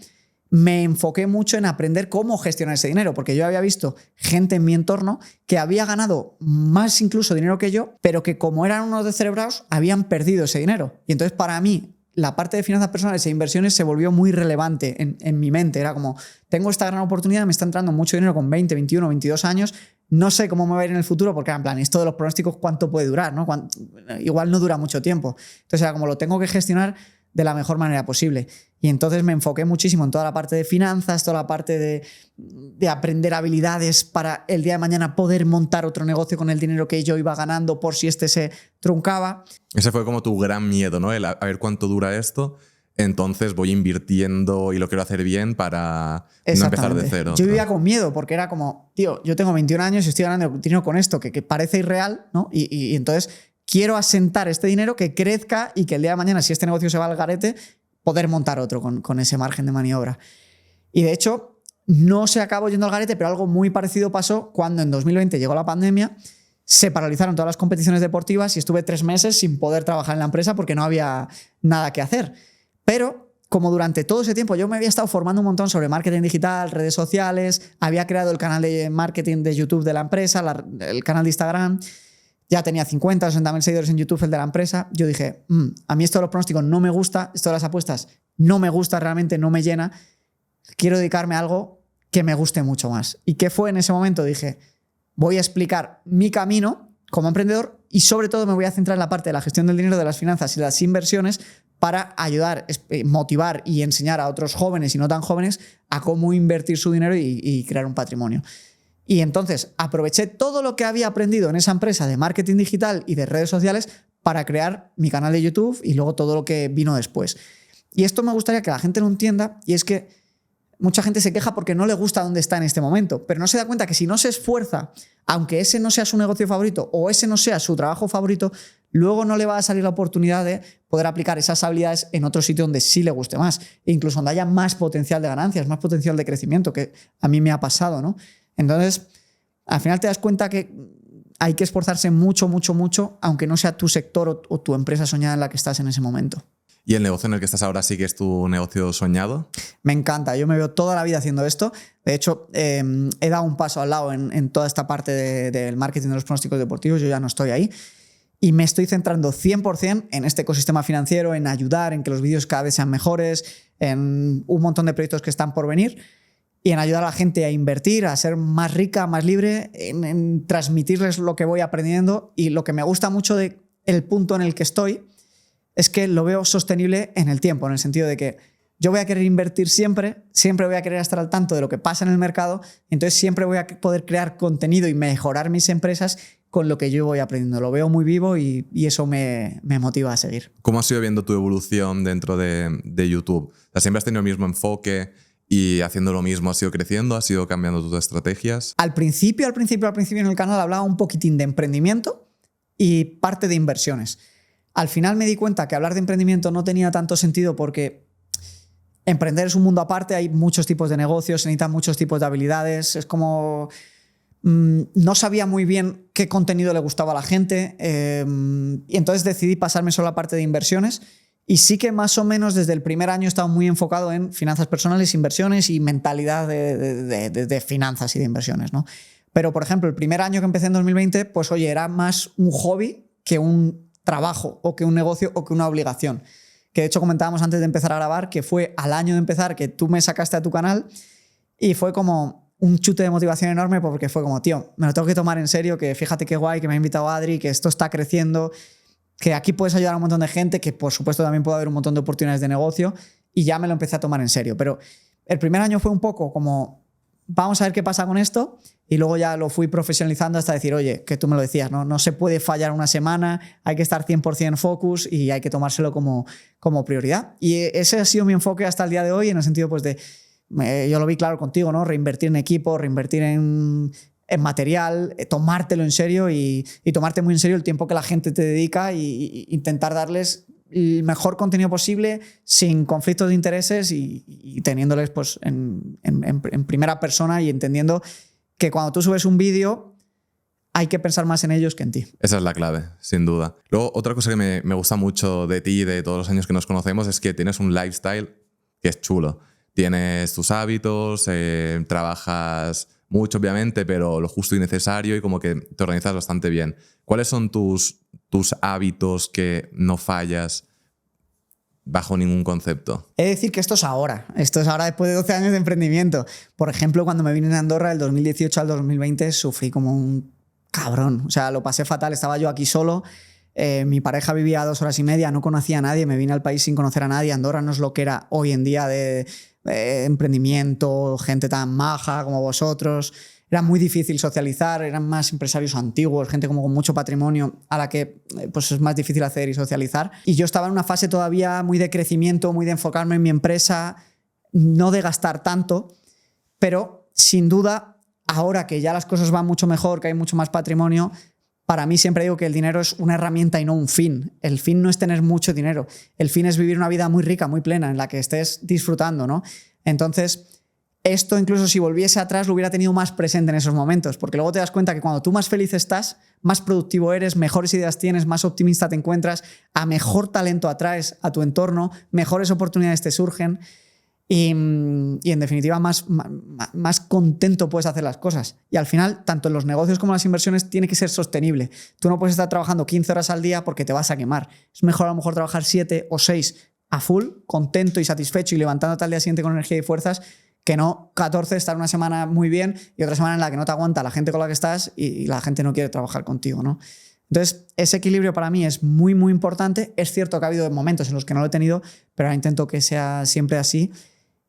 me enfoqué mucho en aprender cómo gestionar ese dinero, porque yo había visto gente en mi entorno que había ganado más incluso dinero que yo, pero que como eran unos descerebrados, habían perdido ese dinero. Y entonces para mí, la parte de finanzas personales e inversiones se volvió muy relevante en mi mente. Era como, tengo esta gran oportunidad, me está entrando mucho dinero con 20, 21, 22 años, no sé cómo me va a ir en el futuro, porque en plan, esto de los pronósticos, ¿cuánto puede durar? ¿No? Igual no dura mucho tiempo. Entonces era como, lo tengo que gestionar de la mejor manera posible. Y entonces me enfoqué muchísimo en toda la parte de finanzas, toda la parte de aprender habilidades para el día de mañana poder montar otro negocio con el dinero que yo iba ganando por si este se truncaba. Ese fue como tu gran miedo, ¿no? El a ver cuánto dura esto. Entonces voy invirtiendo y lo quiero hacer bien para no empezar de cero. Yo vivía con miedo porque era como, tío, yo tengo 21 años y estoy ganando dinero con esto que parece irreal, ¿no? Y entonces quiero asentar este dinero, que crezca y que el día de mañana, si este negocio se va al garete, poder montar otro con ese margen de maniobra. Y de hecho, no se acabó yendo al garete, pero algo muy parecido pasó cuando en 2020 llegó la pandemia, se paralizaron todas las competiciones deportivas y estuve 3 meses sin poder trabajar en la empresa porque no había nada que hacer. Pero como durante todo ese tiempo yo me había estado formando un montón sobre marketing digital, redes sociales, había creado el canal de marketing de YouTube de la empresa, el canal de Instagram, ya tenía 50 o 60.000 seguidores en YouTube, el de la empresa, yo dije, a mí esto de los pronósticos no me gusta, esto de las apuestas no me gusta realmente, no me llena, quiero dedicarme a algo que me guste mucho más. ¿Y qué fue en ese momento? Dije, voy a explicar mi camino como emprendedor y sobre todo me voy a centrar en la parte de la gestión del dinero, de las finanzas y las inversiones para ayudar, motivar y enseñar a otros jóvenes y no tan jóvenes a cómo invertir su dinero y crear un patrimonio. Y entonces aproveché todo lo que había aprendido en esa empresa de marketing digital y de redes sociales para crear mi canal de YouTube y luego todo lo que vino después. Y esto me gustaría que la gente lo entienda, y es que mucha gente se queja porque no le gusta dónde está en este momento, pero no se da cuenta que si no se esfuerza, aunque ese no sea su negocio favorito o ese no sea su trabajo favorito, luego no le va a salir la oportunidad de poder aplicar esas habilidades en otro sitio donde sí le guste más, e incluso donde haya más potencial de ganancias, más potencial de crecimiento, que a mí me ha pasado, ¿no? Entonces, al final te das cuenta que hay que esforzarse mucho, mucho, mucho, aunque no sea tu sector o tu empresa soñada en la que estás en ese momento. ¿Y el negocio en el que estás ahora sí que es tu negocio soñado? Me encanta, yo me veo toda la vida haciendo esto. De hecho, he dado un paso al lado en toda esta parte del marketing de los pronósticos deportivos, yo ya no estoy ahí. Y me estoy centrando 100% en este ecosistema financiero, en ayudar, en que los vídeos cada vez sean mejores, en un montón de proyectos que están por venir y en ayudar a la gente a invertir, a ser más rica, más libre, en transmitirles lo que voy aprendiendo. Y lo que me gusta mucho del punto en el que estoy es que lo veo sostenible en el tiempo, en el sentido de que yo voy a querer invertir siempre, siempre voy a querer estar al tanto de lo que pasa en el mercado, entonces siempre voy a poder crear contenido y mejorar mis empresas con lo que yo voy aprendiendo. Lo veo muy vivo y eso me motiva a seguir. ¿Cómo has ido viendo tu evolución dentro de YouTube? O sea, ¿siempre has tenido el mismo enfoque y haciendo lo mismo has ido creciendo? ¿Has ido cambiando tus estrategias? Al principio en el canal hablaba un poquitín de emprendimiento y parte de inversiones. Al final me di cuenta que hablar de emprendimiento no tenía tanto sentido porque emprender es un mundo aparte, hay muchos tipos de negocios, se necesitan muchos tipos de habilidades, es como... no sabía muy bien qué contenido le gustaba a la gente y entonces decidí pasarme solo a la parte de inversiones y sí que más o menos desde el primer año he estado muy enfocado en finanzas personales, inversiones y mentalidad de finanzas y de inversiones, ¿no? Pero, por ejemplo, el primer año que empecé en 2020, pues oye, era más un hobby que un trabajo o que un negocio o que una obligación. Que de hecho comentábamos antes de empezar a grabar que fue al año de empezar que tú me sacaste a tu canal y fue como un chute de motivación enorme porque fue como, tío, me lo tengo que tomar en serio, que fíjate qué guay, que me ha invitado Adri, que esto está creciendo, que aquí puedes ayudar a un montón de gente, que por supuesto también puede haber un montón de oportunidades de negocio y ya me lo empecé a tomar en serio. Pero el primer año fue un poco como, vamos a ver qué pasa con esto y luego ya lo fui profesionalizando hasta decir, oye, que tú me lo decías, no se puede fallar una semana, hay que estar 100% focus y hay que tomárselo como prioridad. Y ese ha sido mi enfoque hasta el día de hoy en el sentido pues de, yo lo vi claro contigo, ¿no? Reinvertir en equipo, reinvertir en material, tomártelo en serio y tomarte muy en serio el tiempo que la gente te dedica y intentar darles el mejor contenido posible sin conflictos de intereses y teniéndoles pues, en primera persona y entendiendo que cuando tú subes un vídeo hay que pensar más en ellos que en ti. Esa es la clave, sin duda. Luego, otra cosa que me gusta mucho de ti y de todos los años que nos conocemos es que tienes un lifestyle que es chulo. Tienes tus hábitos, trabajas mucho, obviamente, pero lo justo y necesario y como que te organizas bastante bien. ¿Cuáles son tus hábitos que no fallas bajo ningún concepto? He de decir que esto es ahora después de 12 años de emprendimiento. Por ejemplo, cuando me vine a Andorra del 2018 al 2020 sufrí como un cabrón, o sea, lo pasé fatal, estaba yo aquí solo, mi pareja vivía a 2 horas y media, no conocía a nadie, me vine al país sin conocer a nadie. Andorra no es lo que era hoy en día de emprendimiento, gente tan maja como vosotros. Era muy difícil socializar, eran más empresarios antiguos, gente como con mucho patrimonio a la que pues es más difícil hacer y socializar. Y yo estaba en una fase todavía muy de crecimiento, muy de enfocarme en mi empresa, no de gastar tanto, pero sin duda, ahora que ya las cosas van mucho mejor, que hay mucho más patrimonio, para mí siempre digo que el dinero es una herramienta y no un fin. El fin no es tener mucho dinero, el fin es vivir una vida muy rica, muy plena, en la que estés disfrutando, ¿no? Entonces, esto incluso si volviese atrás lo hubiera tenido más presente en esos momentos, porque luego te das cuenta que cuando tú más feliz estás, más productivo eres, mejores ideas tienes, más optimista te encuentras, a mejor talento atraes a tu entorno, mejores oportunidades te surgen y en definitiva más contento puedes hacer las cosas. Y al final, tanto en los negocios como en las inversiones tiene que ser sostenible. Tú no puedes estar trabajando 15 horas al día porque te vas a quemar. Es mejor a lo mejor trabajar 7 o 6 a full, contento y satisfecho y levantándote al día siguiente con energía y fuerzas, que no 14, estar una semana muy bien y otra semana en la que no te aguanta la gente con la que estás y la gente no quiere trabajar contigo, ¿no? Entonces, ese equilibrio para mí es muy, muy importante. Es cierto que ha habido momentos en los que no lo he tenido, pero ahora intento que sea siempre así.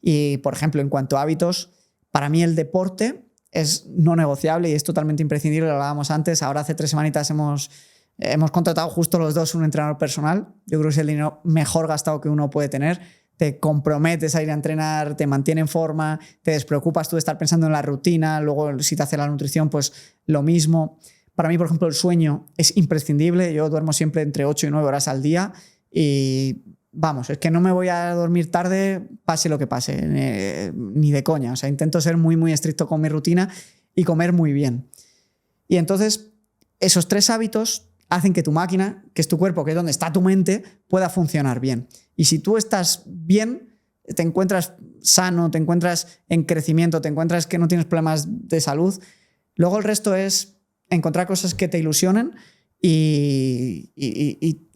Y, por ejemplo, en cuanto a hábitos, para mí el deporte es no negociable y es totalmente imprescindible. Lo hablábamos antes. Ahora hace 3 semanitas hemos contratado justo los dos un entrenador personal. Yo creo que es el dinero mejor gastado que uno puede tener. Te comprometes a ir a entrenar, te mantiene en forma, te despreocupas tú de estar pensando en la rutina, luego si te hace la nutrición, pues lo mismo. Para mí, por ejemplo, el sueño es imprescindible. Yo duermo siempre entre 8 y 9 horas al día y vamos, es que no me voy a dormir tarde pase lo que pase, ni de coña. O sea, intento ser muy, muy estricto con mi rutina y comer muy bien. Y entonces, esos 3 hábitos hacen que tu máquina, que es tu cuerpo, que es donde está tu mente, pueda funcionar bien. Y si tú estás bien, te encuentras sano, te encuentras en crecimiento, te encuentras que no tienes problemas de salud, luego el resto es encontrar cosas que te ilusionen y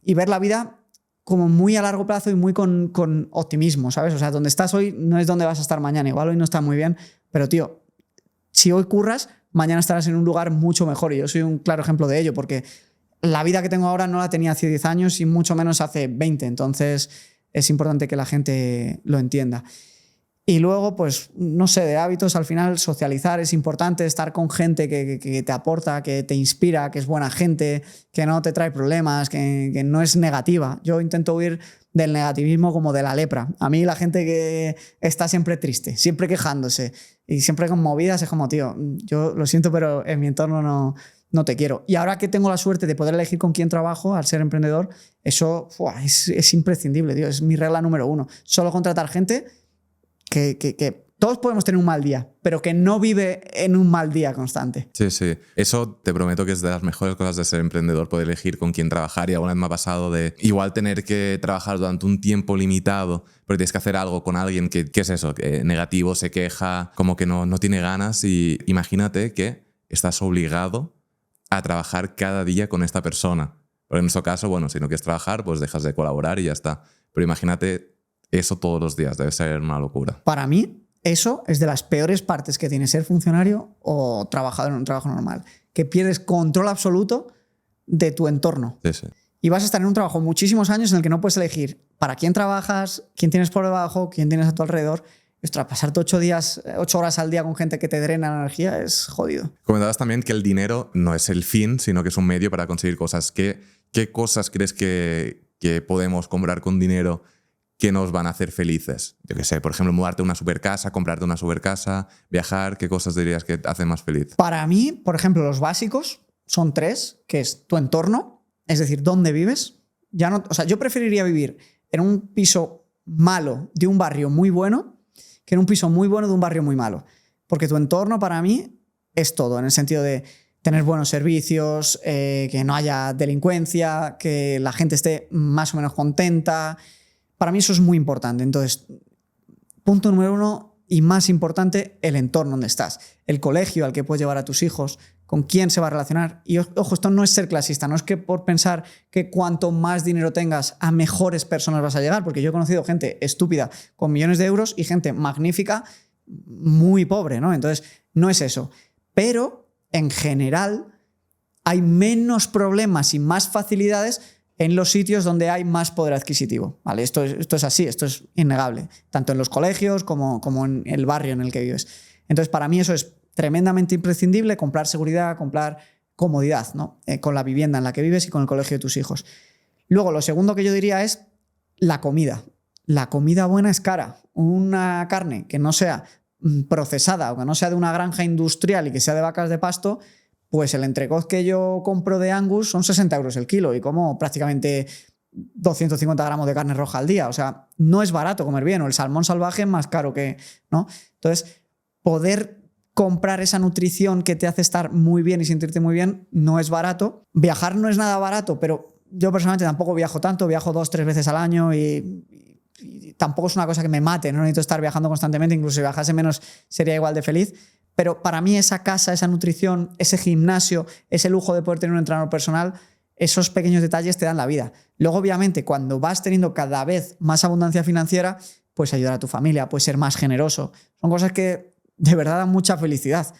ver la vida como muy a largo plazo y muy con optimismo, ¿sabes? O sea, donde estás hoy no es donde vas a estar mañana. Igual hoy no está muy bien, pero tío, si hoy curras, mañana estarás en un lugar mucho mejor. Y yo soy un claro ejemplo de ello, porque la vida que tengo ahora no la tenía hace 10 años y mucho menos hace 20. Entonces es importante que la gente lo entienda. Y luego, pues, no sé, de hábitos, al final socializar es importante, estar con gente que te aporta, que te inspira, que es buena gente, que no te trae problemas, que no es negativa. Yo intento huir del negativismo como de la lepra. A mí la gente que está siempre triste, siempre quejándose y siempre con movidas es como, tío, yo lo siento, pero en mi entorno no te quiero. Y ahora que tengo la suerte de poder elegir con quién trabajo al ser emprendedor, eso es imprescindible, tío, es mi regla número 1. Solo contratar gente que todos podemos tener un mal día, pero que no vive en un mal día constante. Sí, sí. Eso te prometo que es de las mejores cosas de ser emprendedor, poder elegir con quién trabajar. Y alguna vez me ha pasado de igual tener que trabajar durante un tiempo limitado, porque tienes que hacer algo con alguien que es eso, que negativo, se queja, como que no tiene ganas. Y imagínate que estás obligado a trabajar cada día con esta persona. Pero en nuestro caso, bueno, si no quieres trabajar, pues dejas de colaborar y ya está. Pero imagínate eso todos los días, debe ser una locura. Para mí, eso es de las peores partes que tiene ser funcionario o trabajador en un trabajo normal, que pierdes control absoluto de tu entorno. Sí, sí. Y vas a estar en un trabajo muchísimos años en el que no puedes elegir para quién trabajas, quién tienes por debajo, quién tienes a tu alrededor. Ostras, pasarte 8 horas al día con gente que te drena la energía es jodido. Comentabas también que el dinero no es el fin, sino que es un medio para conseguir cosas. ¿Qué cosas crees que podemos comprar con dinero que nos van a hacer felices? Yo qué sé, por ejemplo, mudarte a una supercasa, comprarte una supercasa, viajar. ¿Qué cosas dirías que te hacen más feliz? Para mí, por ejemplo, los básicos son 3, que es tu entorno, es decir, dónde vives. Yo preferiría vivir en un piso malo de un barrio muy bueno que en un piso muy bueno de un barrio muy malo. Porque tu entorno para mí es todo, en el sentido de tener buenos servicios, que no haya delincuencia, que la gente esté más o menos contenta. Para mí eso es muy importante. Entonces, punto número 1 y más importante, el entorno donde estás. El colegio al que puedes llevar a tus hijos, con quién se va a relacionar. Y ojo, esto no es ser clasista, no es que por pensar que cuanto más dinero tengas, a mejores personas vas a llegar, porque yo he conocido gente estúpida con millones de euros y gente magnífica muy pobre, ¿no? Entonces, no es eso. Pero, en general, hay menos problemas y más facilidades en los sitios donde hay más poder adquisitivo, ¿vale? Esto es así, esto es innegable, tanto en los colegios como en el barrio en el que vives. Entonces, para mí eso es tremendamente imprescindible, comprar seguridad, comprar comodidad, ¿no? Con la vivienda en la que vives y con el colegio de tus hijos. Luego, lo segundo que yo diría es la comida. La comida buena es cara. Una carne que no sea procesada o que no sea de una granja industrial y que sea de vacas de pasto, pues el entrecot que yo compro de Angus son 60 euros el kilo y como prácticamente 250 gramos de carne roja al día. O sea, no es barato comer bien, o el salmón salvaje es más caro que, ¿no? Entonces, poder comprar esa nutrición que te hace estar muy bien y sentirte muy bien no es barato. Viajar no es nada barato, pero yo personalmente tampoco viajo tanto, viajo 2-3 veces al año y tampoco es una cosa que me mate, no necesito estar viajando constantemente, incluso si viajase menos sería igual de feliz. Pero para mí esa casa, esa nutrición, ese gimnasio, ese lujo de poder tener un entrenador personal, esos pequeños detalles te dan la vida. Luego, obviamente, cuando vas teniendo cada vez más abundancia financiera, puedes ayudar a tu familia, puedes ser más generoso. Son cosas que de verdad dan mucha felicidad.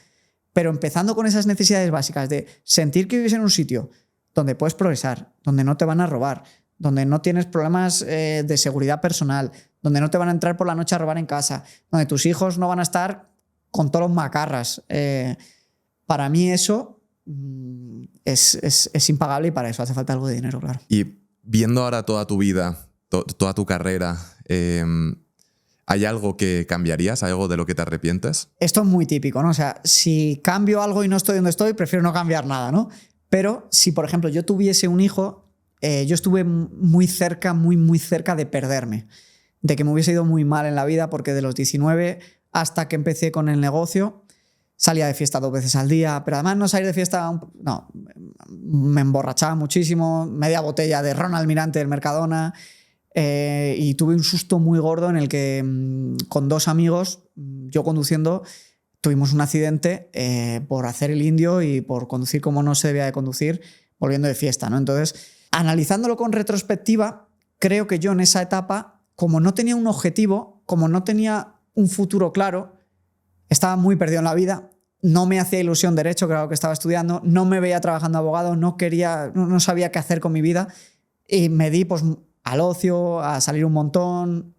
Pero empezando con esas necesidades básicas de sentir que vives en un sitio donde puedes progresar, donde no te van a robar, donde no tienes problemas de seguridad personal, donde no te van a entrar por la noche a robar en casa, donde tus hijos no van a estar con todos los macarras. Para mí eso es impagable y para eso hace falta algo de dinero, claro. Y viendo ahora toda tu vida, toda tu carrera, ¿hay algo que cambiarías? ¿Hay algo de lo que te arrepientes? Esto es muy típico, ¿no? O sea, si cambio algo y no estoy donde estoy, prefiero no cambiar nada, ¿no? Pero si, por ejemplo, yo tuviese un hijo, yo estuve muy cerca, muy cerca de perderme, de que me hubiese ido muy mal en la vida, porque de los 19 hasta que empecé con el negocio salía de fiesta 2 veces al día, pero además no salir de fiesta, no, me emborrachaba muchísimo, media botella de ron Almirante del Mercadona, y tuve un susto muy gordo en el que con 2 amigos, yo conduciendo, tuvimos un accidente por hacer el indio y por conducir como no se debía de conducir, volviendo de fiesta, ¿no? Entonces, analizándolo con retrospectiva, creo que yo en esa etapa, como no tenía un objetivo, como no tenía un futuro claro, estaba muy perdido en la vida, no me hacía ilusión derecho, que era lo que estaba estudiando, no me veía trabajando abogado, no sabía qué hacer con mi vida y me di pues al ocio, a salir un montón,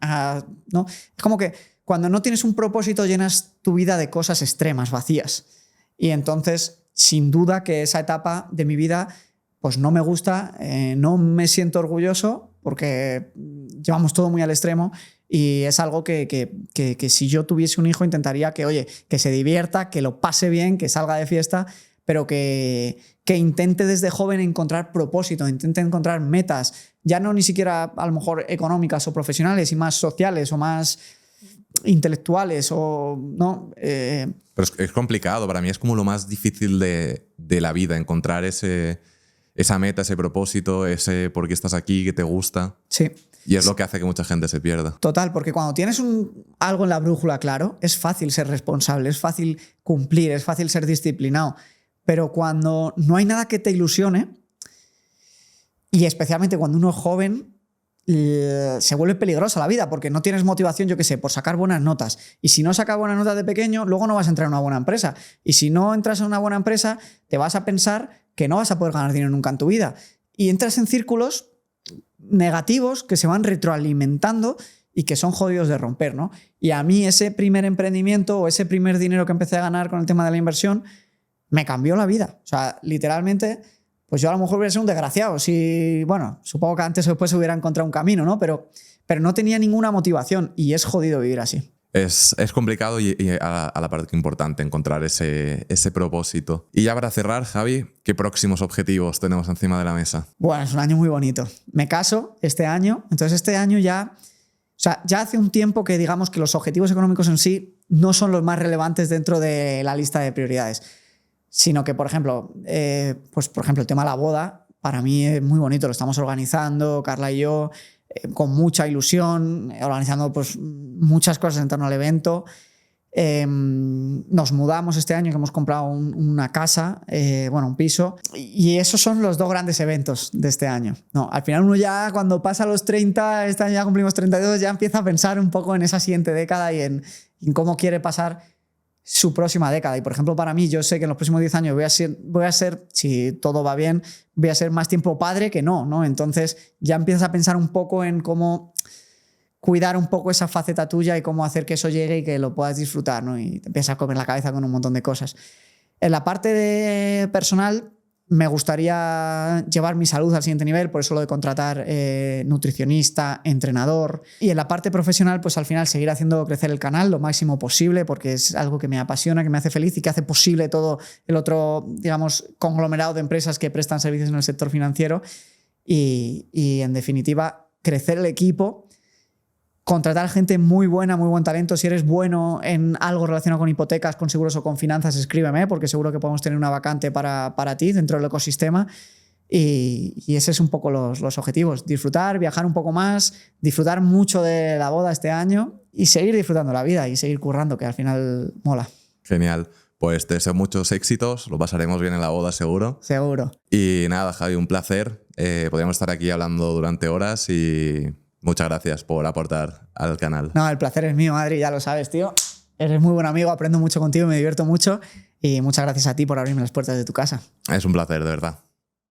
¿no? Es como que cuando no tienes un propósito llenas tu vida de cosas extremas, vacías. Y entonces, sin duda que esa etapa de mi vida pues no me gusta, no me siento orgulloso porque llevamos todo muy al extremo. Y es algo que si yo tuviese un hijo intentaría que, oye, que se divierta, que lo pase bien, que salga de fiesta, pero que intente desde joven encontrar propósito, intente encontrar metas, ya no ni siquiera a lo mejor económicas o profesionales, y más sociales o más intelectuales o no. Pero es complicado, para mí es como lo más difícil de la vida, encontrar esa meta, ese propósito, ese por qué estás aquí, que te gusta. Sí. Y es lo que hace que mucha gente se pierda. Total, porque cuando tienes algo en la brújula claro, es fácil ser responsable, es fácil cumplir, es fácil ser disciplinado. Pero cuando no hay nada que te ilusione, y especialmente cuando uno es joven, se vuelve peligrosa la vida porque no tienes motivación, yo qué sé, por sacar buenas notas. Y si no sacas buenas notas de pequeño, luego no vas a entrar en una buena empresa. Y si no entras en una buena empresa, te vas a pensar que no vas a poder ganar dinero nunca en tu vida. Y entras en círculos negativos que se van retroalimentando y que son jodidos de romper, ¿no? Y a mí ese primer emprendimiento o ese primer dinero que empecé a ganar con el tema de la inversión me cambió la vida. O sea, literalmente, pues yo a lo mejor hubiera sido un desgraciado. Si, bueno, supongo que antes o después se hubiera encontrado un camino, ¿no? Pero no tenía ninguna motivación y es jodido vivir así. Es complicado y a la parte importante encontrar ese propósito. Y ya para cerrar, Javi, ¿qué próximos objetivos tenemos encima de la mesa? Bueno, es un año muy bonito. Me caso este año, entonces este año ya... O sea, ya hace un tiempo que digamos que los objetivos económicos en sí no son los más relevantes dentro de la lista de prioridades, sino que, por ejemplo, el tema de la boda, para mí es muy bonito, lo estamos organizando, Carla y yo, con mucha ilusión, organizando pues, muchas cosas en torno al evento. Nos mudamos este año, que hemos comprado una casa, un piso, y esos son los 2 grandes eventos de este año. No, al final uno ya cuando pasa los 30, este año ya cumplimos 32, ya empieza a pensar un poco en esa siguiente década y en cómo quiere pasar su próxima década. Y por ejemplo, para mí, yo sé que en los próximos 10 años voy a ser, si todo va bien, voy a ser más tiempo padre que no. Entonces ya empiezas a pensar un poco en cómo cuidar un poco esa faceta tuya y cómo hacer que eso llegue y que lo puedas disfrutar, ¿no? Y te empiezas a comer la cabeza con un montón de cosas. En la parte personal, me gustaría llevar mi salud al siguiente nivel, por eso lo de contratar nutricionista, entrenador. Y en la parte profesional, pues al final seguir haciendo crecer el canal lo máximo posible, porque es algo que me apasiona, que me hace feliz y que hace posible todo el otro, digamos, conglomerado de empresas que prestan servicios en el sector financiero. Y en definitiva, crecer el equipo, contratar gente muy buena, muy buen talento. Si eres bueno en algo relacionado con hipotecas, con seguros o con finanzas, escríbeme, porque seguro que podemos tener una vacante para ti dentro del ecosistema. Y ese es un poco los objetivos. Disfrutar, viajar un poco más, disfrutar mucho de la boda este año y seguir disfrutando la vida y seguir currando, que al final mola. Genial. Pues te deseo muchos éxitos, lo pasaremos bien en la boda seguro. Seguro. Y nada, Javi, un placer. Podríamos estar aquí hablando durante horas y... muchas gracias por aportar al canal. No, el placer es mío, Adri, ya lo sabes, tío. Eres muy buen amigo, aprendo mucho contigo, me divierto mucho y muchas gracias a ti por abrirme las puertas de tu casa. Es un placer, de verdad.